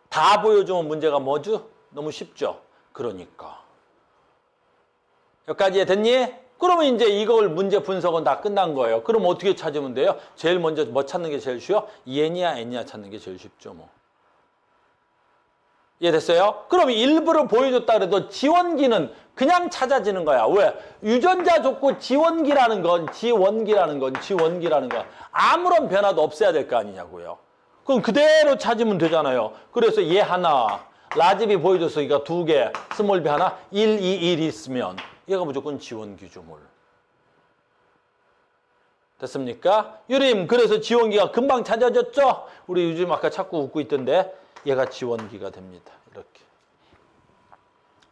다 보여주면 문제가 뭐죠? 너무 쉽죠? 그러니까. 여기까지 됐니? 그러면 이제 이걸 문제 분석은 다 끝난 거예요. 그럼 어떻게 찾으면 돼요? 제일 먼저 뭐 찾는 게 제일 쉬워? n이야, n이야 찾는 게 제일 쉽죠, 뭐. 이해됐어요? 그럼 일부러 보여줬다 그래도 지원기는 그냥 찾아지는 거야. 왜? 유전자 좋고 지원기라는 건 아무런 변화도 없어야 될 거 아니냐고요. 그럼 그대로 찾으면 되잖아요. 그래서 얘 하나, 라지 B 보여줘서 이거 두 개, 스몰 B 하나, 1, 2, 1 있으면 얘가 무조건 지원기주물. 됐습니까? 유림, 그래서 지원기가 금방 찾아졌죠? 우리 요즘 아까 자꾸 웃고 있던데 얘가 지원기가 됩니다. 이렇게.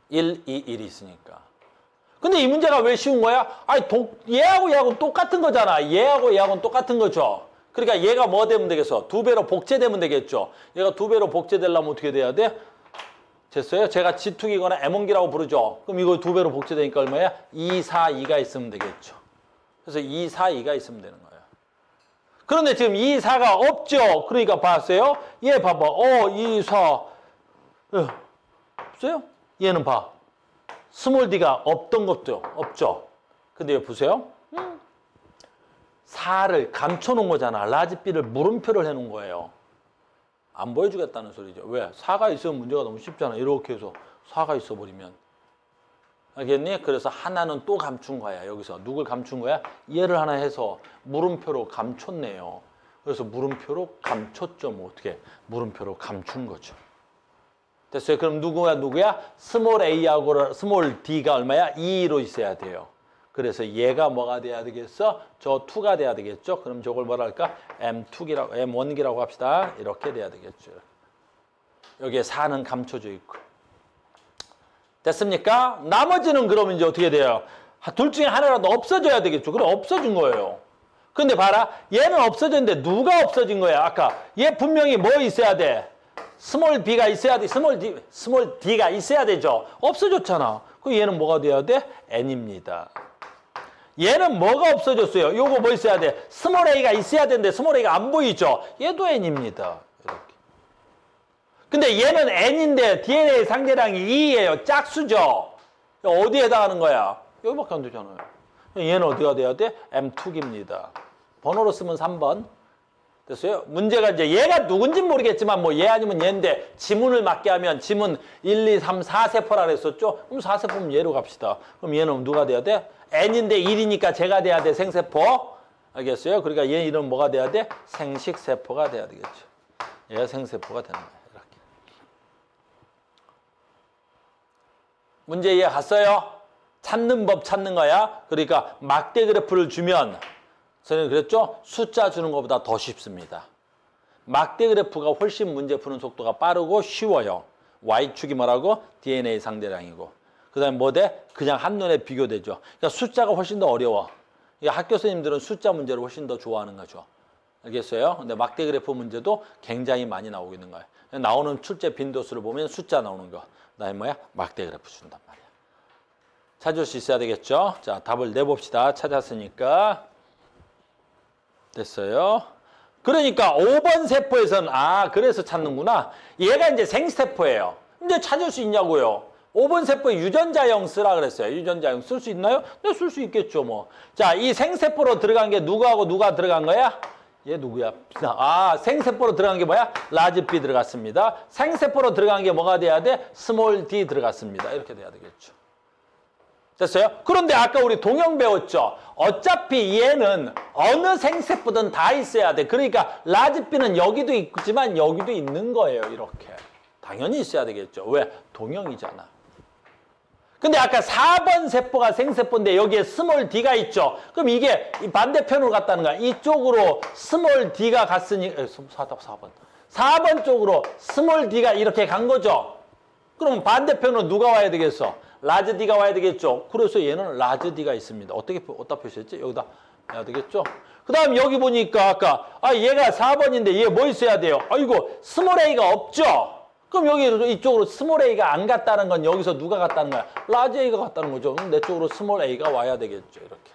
1, 2, 1이 있으니까. 근데 이 문제가 왜 쉬운 거야? 아니, 얘하고 얘하고 똑같은 거잖아. 얘하고 얘하고는 똑같은 거죠. 그러니까 얘가 뭐 되면 되겠어? 두 배로 복제되면 되겠죠. 얘가 두 배로 복제되려면 어떻게 돼야 돼? 됐어요? 제가 G2기거나 M1기라고 부르죠. 그럼 이거 두 배로 복제되니까 얼마야? 2, 4, 2가 있으면 되겠죠. 그래서 2, 4, 2가 있으면 되는 거예요. 그런데 지금 2, 4가 없죠. 그러니까 봤어요? 얘 봐봐. 2, 4. 없어요? 얘는 봐. 스몰 d가 없던 것도 없죠. 근데 여기 보세요. 4를 감춰놓은 거잖아. 라지 b를 물음표를 해놓은 거예요. 안 보여주겠다는 소리죠. 왜? 4가 있으면 문제가 너무 쉽잖아. 이렇게 해서 4가 있어버리면. 알겠니? 그래서 하나는 또 감춘 거야. 여기서. 누굴 감춘 거야? 얘를 하나 해서 물음표로 감췄네요. 그래서 물음표로 감췄죠. 뭐 어떻게. 물음표로 감춘 거죠. 됐어요? 그럼 누구야? 스몰 a하고 스몰 d가 얼마야? 2로 있어야 돼요. 그래서 얘가 뭐가 돼야 되겠어? 저 2가 돼야 되겠죠? 그럼 저걸 뭐라 할까? M1기라고 합시다. 이렇게 돼야 되겠죠. 여기에 4는 감춰져 있고. 됐습니까? 나머지는 그러면 이제 어떻게 돼요? 둘 중에 하나라도 없어져야 되겠죠. 그럼 없어진 거예요. 근데 봐라. 얘는 없어졌는데 누가 없어진 거야? 아까 얘 분명히 뭐 있어야 돼? 스몰 b가 있어야 돼. 스몰 d가 있어야 되죠. 없어졌잖아. 그럼 얘는 뭐가 돼야 돼? n입니다. 얘는 뭐가 없어졌어요? 요거 뭐 있어야 돼? 스몰 a가 있어야 되는데 스몰 a가 안 보이죠? 얘도 n입니다. 이렇게. 근데 얘는 n인데 DNA 상대량이 2예요. 짝수죠. 어디에 해당하는 거야? 여기밖에 안 되잖아요. 얘는 어디가 돼야 돼? M2기입니다. 번호로 쓰면 3번. 됐어요? 문제가 이제 얘가 누군지는 모르겠지만 뭐 얘 아니면 얘인데 지문을 맞게 하면 지문 1, 2, 3, 4세포라 그랬었죠? 그럼 4세포면 얘로 갑시다. 그럼 얘는 누가 돼야 돼? N인데 1이니까 제가 돼야 돼. 생세포. 알겠어요? 그러니까 얘 이름 뭐가 돼야 돼? 생식세포가 돼야 되겠죠. 얘가 생세포가 되는 거예요. 이렇게. 문제 이해 갔어요? 찾는 법 찾는 거야. 그러니까 막대 그래프를 주면 저는 그랬죠? 숫자 주는 것보다 더 쉽습니다. 막대 그래프가 훨씬 문제 푸는 속도가 빠르고 쉬워요. Y축이 뭐라고? DNA 상대량이고. 그 다음에 뭐 돼? 그냥 한눈에 비교되죠. 그러니까 숫자가 훨씬 더 어려워. 그러니까 학교 선생님들은 숫자 문제를 훨씬 더 좋아하는 거죠. 알겠어요? 근데 막대 그래프 문제도 굉장히 많이 나오고 있는 거예요. 나오는 출제 빈도수를 보면 숫자 나오는 거. 그다음에 뭐야? 막대 그래프 준단 말이야. 찾을 수 있어야 되겠죠? 자, 답을 내봅시다. 찾았으니까. 됐어요. 그러니까 5번 세포에서는 그래서 찾는구나. 얘가 이제 생세포예요. 이제 찾을 수 있냐고요. 5번 세포에 유전자형 쓰라 그랬어요. 유전자형 쓸 수 있나요? 네, 쓸 수 있겠죠, 뭐. 자, 이 생세포로 들어간 게 누구하고 누가 들어간 거야? 얘 누구야? 생세포로 들어간 게 뭐야? 라지 B 들어갔습니다. 생세포로 들어간 게 뭐가 돼야 돼? 스몰 D 들어갔습니다. 이렇게 돼야 되겠죠. 됐어요? 그런데 아까 우리 동형 배웠죠? 어차피 얘는 어느 생세포든 다 있어야 돼. 그러니까 라지 B는 여기도 있지만 여기도 있는 거예요. 이렇게. 당연히 있어야 되겠죠. 왜? 동형이잖아. 근데 아까 4번 세포가 생세포인데 여기에 스몰 d가 있죠. 그럼 이게 반대편으로 갔다는 거야. 이쪽으로 스몰 d가 갔으니 4번 쪽으로 스몰 d가 이렇게 간 거죠. 그럼 반대편으로 누가 와야 되겠어? 라지 d가 와야 되겠죠. 그래서 얘는 라지 d가 있습니다. 어디다 표시했지? 여기다 해야 되겠죠. 그 다음 여기 보니까 아까 얘가 4번인데 얘 뭐 있어야 돼요? 이거 스몰 a가 없죠. 그럼 여기 이쪽으로 스몰 a가 안 갔다는 건 여기서 누가 갔다는 거야? 라지 a가 갔다는 거죠. 그럼 내 쪽으로 스몰 a가 와야 되겠죠. 이렇게.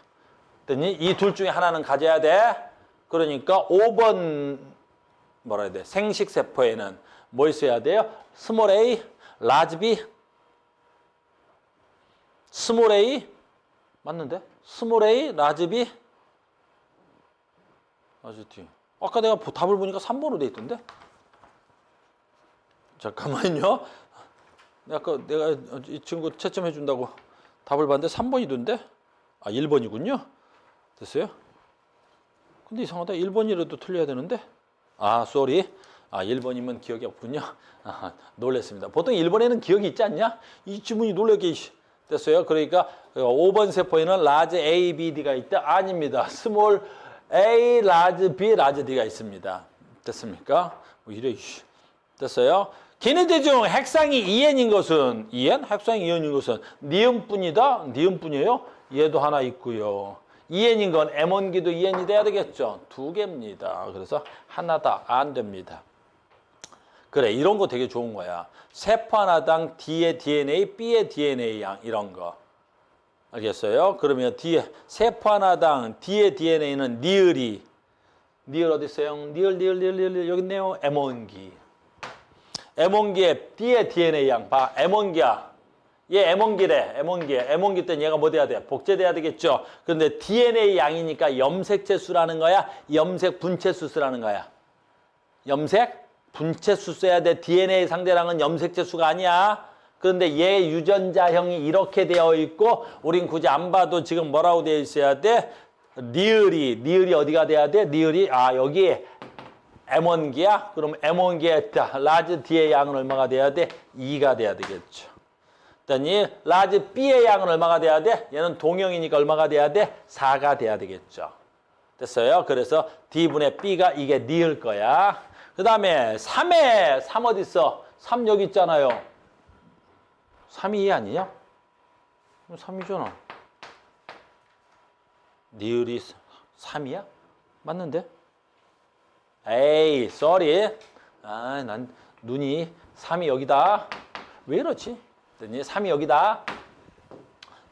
됐니? 이 둘 중에 하나는 가져야 돼. 그러니까 5번 뭐라 해야 돼? 생식세포에는 뭐 있어야 돼요? 스몰 a, 라지 b. 스몰 a 맞는데? 스몰 a, 라지 b. 라지 t. 아까 내가 답을 보니까 3번으로 돼 있던데? 잠깐만요. 아까 내가 이 친구 채점해 준다고 답을 봤는데 3번이던데? 아, 1번이군요. 됐어요? 근데 이상하다. 1번이라도 틀려야 되는데? 아, 쏘리. 아, 1번이면 기억이 없군요. 아, 놀랬습니다. 보통 1번에는 기억이 있지 않냐? 이 지문이 놀래게 됐어요. 그러니까 5번 세포에는 라지 A, B, D가 있다? 아닙니다. 스몰 A, 라지 B, 라지 D가 있습니다. 됐습니까? 뭐 이래. 됐어요? 걔네들 중 핵상이 2n인 것은 2n? 핵상이 2n인 것은 니은뿐이다? 니은뿐이에요? 얘도 하나 있고요. 2n인 건 M1기도 2n이 돼야 되겠죠? 2개입니다. 그래서 하나다. 안 됩니다. 그래, 이런 거 되게 좋은 거야. 세포 하나당 D의 DNA, B의 DNA 양 이런 거. 알겠어요? 그러면 D의 세포 하나당 D의 DNA는 니을이 니을 어디 있어요? 니을 여기 있네요. M1기. M1기에 D의 DNA 양 봐. M1기야. 얘 M1기래. M1기 때는 얘가 뭐 돼야 돼? 복제돼야 되겠죠. 그런데 DNA 양이니까 염색체 수라는 거야? 염색 분체수 쓰라는 거야? 염색 분체수 써야 돼. DNA 상대랑은 염색체 수가 아니야. 그런데 얘 유전자형이 이렇게 되어 있고 우린 굳이 안 봐도 지금 뭐라고 되어 있어야 돼? 니을이 어디가 돼야 돼? 니을이 여기에 M1기야? 그럼 M1기에 라지 D의 양은 얼마가 돼야 돼? 2가 돼야 되겠죠. 그랬더니 라지 B의 양은 얼마가 돼야 돼? 얘는 동형이니까 얼마가 돼야 돼? 4가 돼야 되겠죠. 됐어요? 그래서 D분의 B가 이게 니을 거야. 그 다음에 3에 3 어디 있어? 3 여기 있잖아요. 3이 2 아니냐? 3이잖아. 니을이 3이야? 맞는데? 에이, sorry. 난 눈이 3이 여기다. 왜 이렇지? 그랬더니 3이 여기다.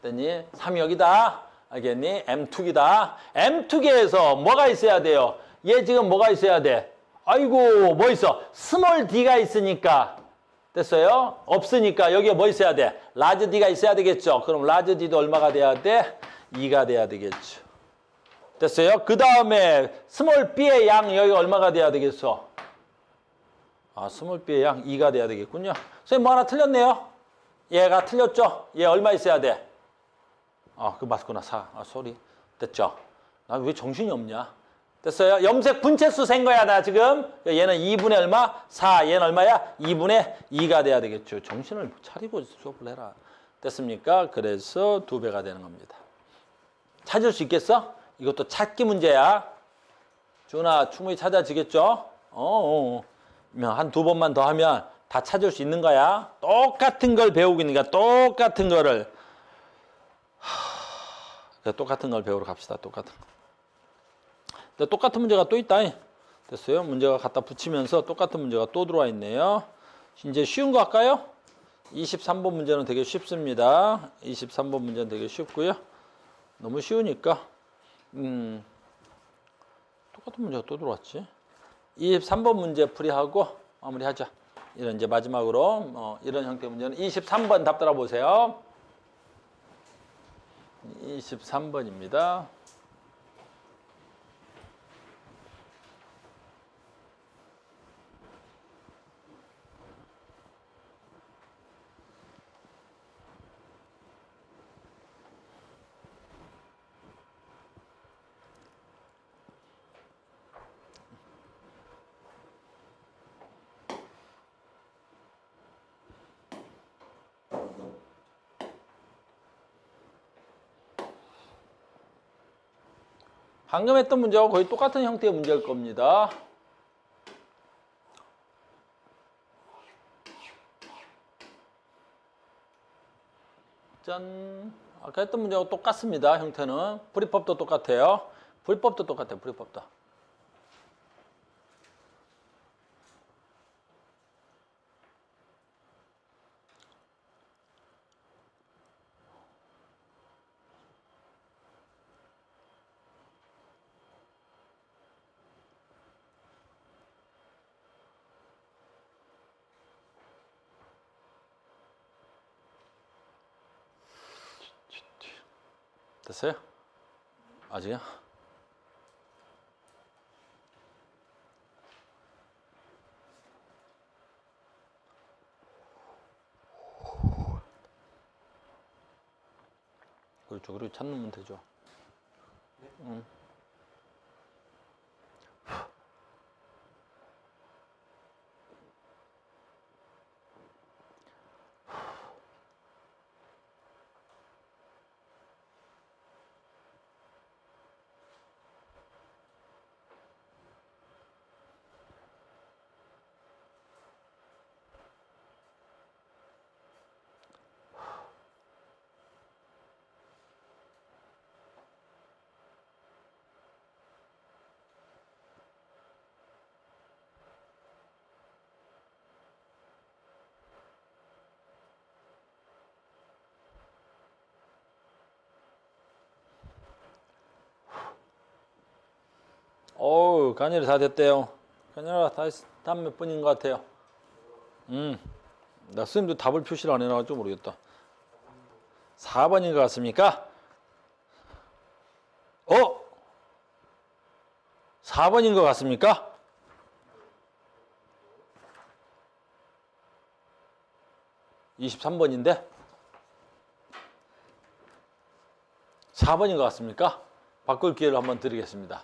그랬더니 3이 여기다. 알겠니? M2기다. M2기에서 뭐가 있어야 돼요? 얘 지금 뭐가 있어야 돼? 아이고, 뭐 있어? 스몰 d가 있으니까. 됐어요? 없으니까 여기에 뭐 있어야 돼? 라지 d가 있어야 되겠죠? 그럼 라지 d도 얼마가 돼야 돼? 2가 돼야 되겠죠. 됐어요? 그 다음에 스몰 b의 양 여기 얼마가 돼야 되겠어? 스몰 b의 양 2가 돼야 되겠군요. 선생님 뭐 하나 틀렸네요? 얘가 틀렸죠? 얘 얼마 있어야 돼? 그 맞구나. 4. 소리. 됐죠? 나 왜 정신이 없냐? 됐어요? 염색 분체수 센 거야, 나 지금. 얘는 2분의 얼마? 4. 얘는 얼마야? 2분의 2가 돼야 되겠죠. 정신을 차리고 수업을 해라. 됐습니까? 그래서 2배가 되는 겁니다. 찾을 수 있겠어? 이것도 찾기 문제야. 준아, 충분히 찾아지겠죠? 한 2번만 더 하면 다 찾을 수 있는 거야. 똑같은 걸 배우고 있는 거야. 똑같은 거를. 똑같은 걸 배우러 갑시다. 똑같은 거. 근데 똑같은 문제가 또 있다. 됐어요? 문제가 갖다 붙이면서 똑같은 문제가 또 들어와 있네요. 이제 쉬운 거 할까요? 23번 문제는 되게 쉽습니다. 23번 문제는 되게 쉽고요. 너무 쉬우니까 똑같은 문제가 또 들어왔지. 23번 문제 풀이하고 마무리하자. 이런 이제 마지막으로 이런 형태의 문제는 23번 답 따라 보세요. 23번입니다. 방금 했던 문제하고 거의 똑같은 형태의 문제일 겁니다. 짠. 아까 했던 문제하고 똑같습니다. 형태는. 풀이법도 똑같아요. 풀이법도 똑같아요. 풀이법도. 됐어요? 아직이요? 그렇죠. 그리고 찾으면 되죠. 어우, 간열이 다 됐대요. 간열아, 다음 몇 분인 것 같아요? 나 선생님도 답을 표시를 안 해놔가지고 모르겠다. 4번인 것 같습니까? 4번인 것 같습니까? (23번인데) 4번인 것 같습니까? 바꿀 기회를 한번 드리겠습니다.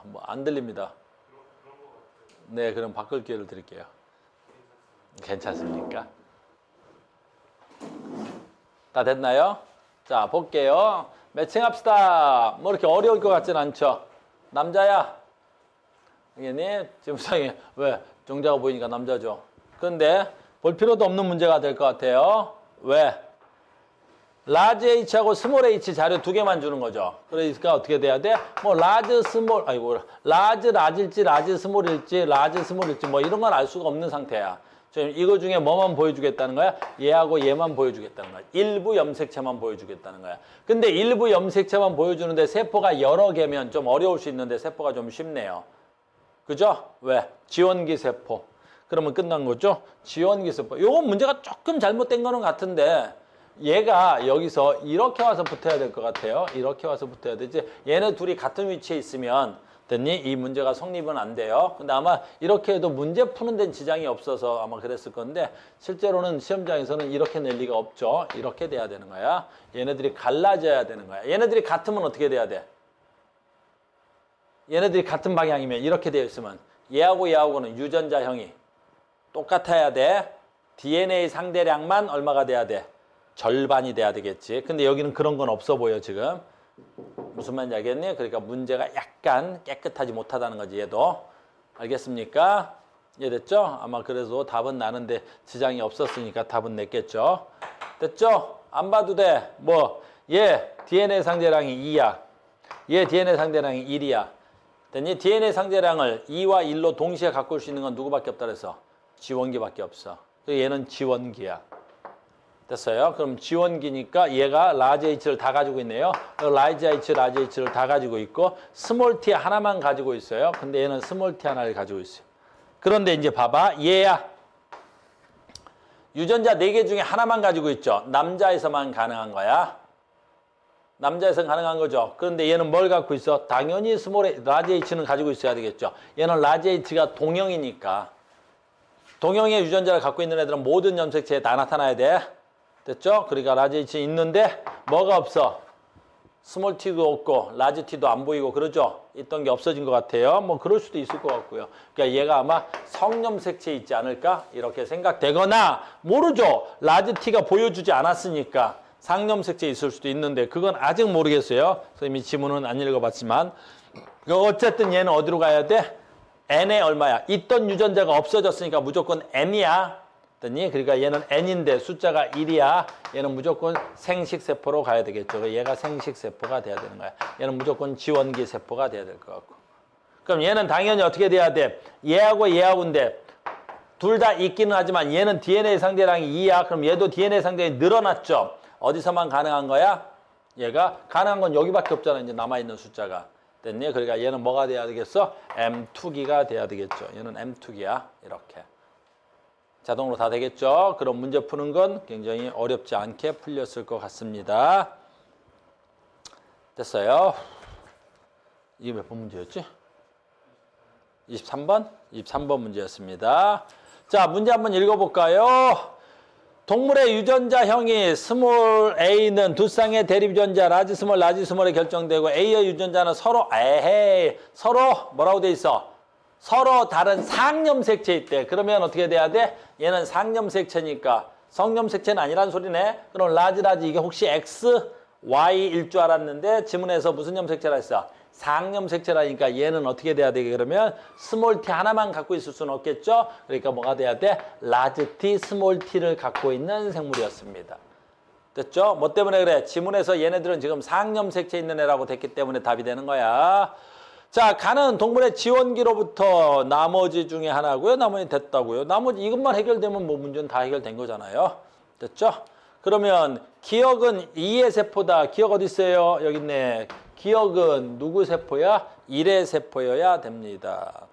뭐 안 들립니다. 네, 그럼 바꿀 기회를 드릴게요. 괜찮습니까? 다 됐나요? 자, 볼게요. 매칭합시다. 뭐 이렇게 어려울 것 같진 않죠? 남자야. 이게 지금 상이 왜? 정자가 보이니까 남자죠. 그런데 볼 필요도 없는 문제가 될 것 같아요. 왜? 라지 H하고 스몰 H 자료 두 개만 주는 거죠. 그러니까 어떻게 돼야 돼? 뭐 라지 스몰 아이고 라지 라지일지 라지 스몰일지 라지 스몰일지 뭐 이런 건 알 수가 없는 상태야. 지금 이거 중에 뭐만 보여주겠다는 거야? 얘하고 얘만 보여주겠다는 거야. 일부 염색체만 보여주겠다는 거야. 근데 일부 염색체만 보여주는데 세포가 여러 개면 좀 어려울 수 있는데 세포가 좀 쉽네요. 그죠? 왜? 지원기 세포. 그러면 끝난 거죠? 지원기 세포. 요건 문제가 조금 잘못된 거는 같은데 얘가 여기서 이렇게 와서 붙어야 될 것 같아요. 이렇게 와서 붙어야 되지. 얘네 둘이 같은 위치에 있으면 됐니? 이 문제가 성립은 안 돼요. 근데 아마 이렇게 해도 문제 푸는 데는 지장이 없어서 아마 그랬을 건데 실제로는 시험장에서는 이렇게 낼 리가 없죠. 이렇게 돼야 되는 거야. 얘네들이 갈라져야 되는 거야. 얘네들이 같으면 어떻게 돼야 돼? 얘네들이 같은 방향이면 이렇게 되어 있으면 얘하고 얘하고는 유전자형이 똑같아야 돼. DNA 상대량만 얼마가 돼야 돼? 절반이 돼야 되겠지. 근데 여기는 그런 건 없어 보여 지금. 무슨 말인지 알겠니? 그러니까 문제가 약간 깨끗하지 못하다는 거지 얘도. 알겠습니까? 이해됐죠? 아마 그래서 답은 나는데 지장이 없었으니까 답은 냈겠죠. 됐죠? 안 봐도 돼. 뭐 얘 DNA 상대량이 2야. 얘 DNA 상대량이 1이야. 됐니? DNA 상대량을 2와 1로 동시에 갖고 올 수 있는 건 누구밖에 없다 그래서 지원기밖에 없어. 얘는 지원기야. 됐어요? 그럼 지원기니까 얘가 라지 H를 다 가지고 있네요. 라지 H를 다 가지고 있고 스몰 T 하나만 가지고 있어요. 근데 얘는 스몰 T 하나를 가지고 있어요. 그런데 이제 봐봐. 얘야. 유전자 4개 중에 하나만 가지고 있죠. 남자에서만 가능한 거야. 남자에서 가능한 거죠. 그런데 얘는 뭘 갖고 있어? 당연히 라지 H는 가지고 있어야 되겠죠. 얘는 라지 H가 동형이니까. 동형의 유전자를 갖고 있는 애들은 모든 염색체에 다 나타나야 돼. 됐죠? 그러니까 라지 H 있는데 뭐가 없어? 스몰 T도 없고 라지 T도 안 보이고 그러죠? 있던 게 없어진 것 같아요. 뭐 그럴 수도 있을 것 같고요. 그러니까 얘가 아마 성염색체 있지 않을까? 이렇게 생각되거나 모르죠? 라지 T가 보여주지 않았으니까 상염색체 있을 수도 있는데 그건 아직 모르겠어요. 선생님이 지문은 안 읽어봤지만 어쨌든 얘는 어디로 가야 돼? N에 얼마야? 있던 유전자가 없어졌으니까 무조건 N이야. 그러니까 얘는 N인데 숫자가 1이야. 얘는 무조건 생식세포로 가야 되겠죠. 얘가 생식세포가 돼야 되는 거야. 얘는 무조건 지원기 세포가 돼야 될 것 같고. 그럼 얘는 당연히 어떻게 돼야 돼? 얘하고 얘하고인데 둘 다 있기는 하지만 얘는 DNA 상대량이 2야. 그럼 얘도 DNA 상대량이 늘어났죠. 어디서만 가능한 거야? 얘가 가능한 건 여기밖에 없잖아. 이제 남아있는 숫자가. 됐니? 그러니까 얘는 뭐가 돼야 되겠어? M2기가 돼야 되겠죠. 얘는 M2기야. 이렇게. 자동으로 다 되겠죠. 그럼 문제 푸는 건 굉장히 어렵지 않게 풀렸을 것 같습니다. 됐어요. 이게 몇 번 문제였지? 23번? 23번 문제였습니다. 자, 문제 한번 읽어볼까요? 동물의 유전자형이 스몰 a는 두 쌍의 대립 유전자 라지 스몰에 결정되고 a의 유전자는 서로 뭐라고 돼 있어? 서로 다른 상염색체 있대. 그러면 어떻게 돼야 돼? 얘는 상염색체니까 성염색체는 아니란 소리네. 그럼 라지 이게 혹시 X, Y일 줄 알았는데 지문에서 무슨 염색체라 했어? 상염색체라니까 얘는 어떻게 돼야 되게 그러면 스몰 t 하나만 갖고 있을 수는 없겠죠. 그러니까 뭐가 돼야 돼? 라지 t, 스몰 t를 갖고 있는 생물이었습니다. 됐죠? 뭐 때문에 그래? 지문에서 얘네들은 지금 상염색체 있는 애라고 됐기 때문에 답이 되는 거야. 자, 간은 동물의 지원기로부터 나머지 중에 하나고요. 나머지 됐다고요. 나머지 이것만 해결되면 뭐 문제는 다 해결된 거잖아요. 됐죠? 그러면 기억은 2의 세포다. 기억 어디 있어요? 여기 있네. 기억은 누구 세포야? 1의 세포여야 됩니다.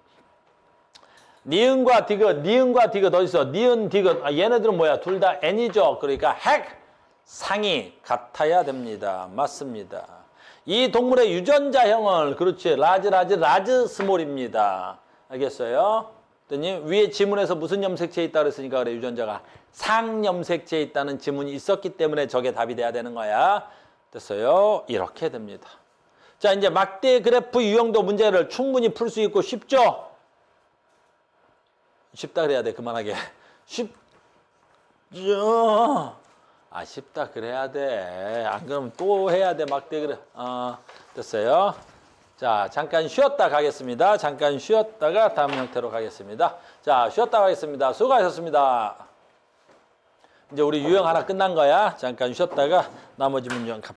니은과 디귿 어디 있어? 니은, 디귿. 얘네들은 뭐야? 둘 다 N이죠. 그러니까 핵, 상이 같아야 됩니다. 맞습니다. 이 동물의 유전자형을 그렇지. 라지 스몰입니다. 알겠어요? 그랬더니 위에 지문에서 무슨 염색체에 있다 그랬으니까 그래 유전자가 상염색체에 있다는 지문이 있었기 때문에 저게 답이 돼야 되는 거야. 됐어요? 이렇게 됩니다. 자, 이제 막대 그래프 유형도 문제를 충분히 풀 수 있고 쉽죠? 쉽다 그래야 돼. 그만하게. 쉽죠? 쉽다 그래야 돼. 안 그러면 또 해야 돼. 막대 그래. 됐어요? 자, 잠깐 쉬었다 가겠습니다. 잠깐 쉬었다가 다음 형태로 가겠습니다. 자, 쉬었다 가겠습니다. 수고하셨습니다. 이제 우리 유형 하나 끝난 거야. 잠깐 쉬었다가 나머지 문제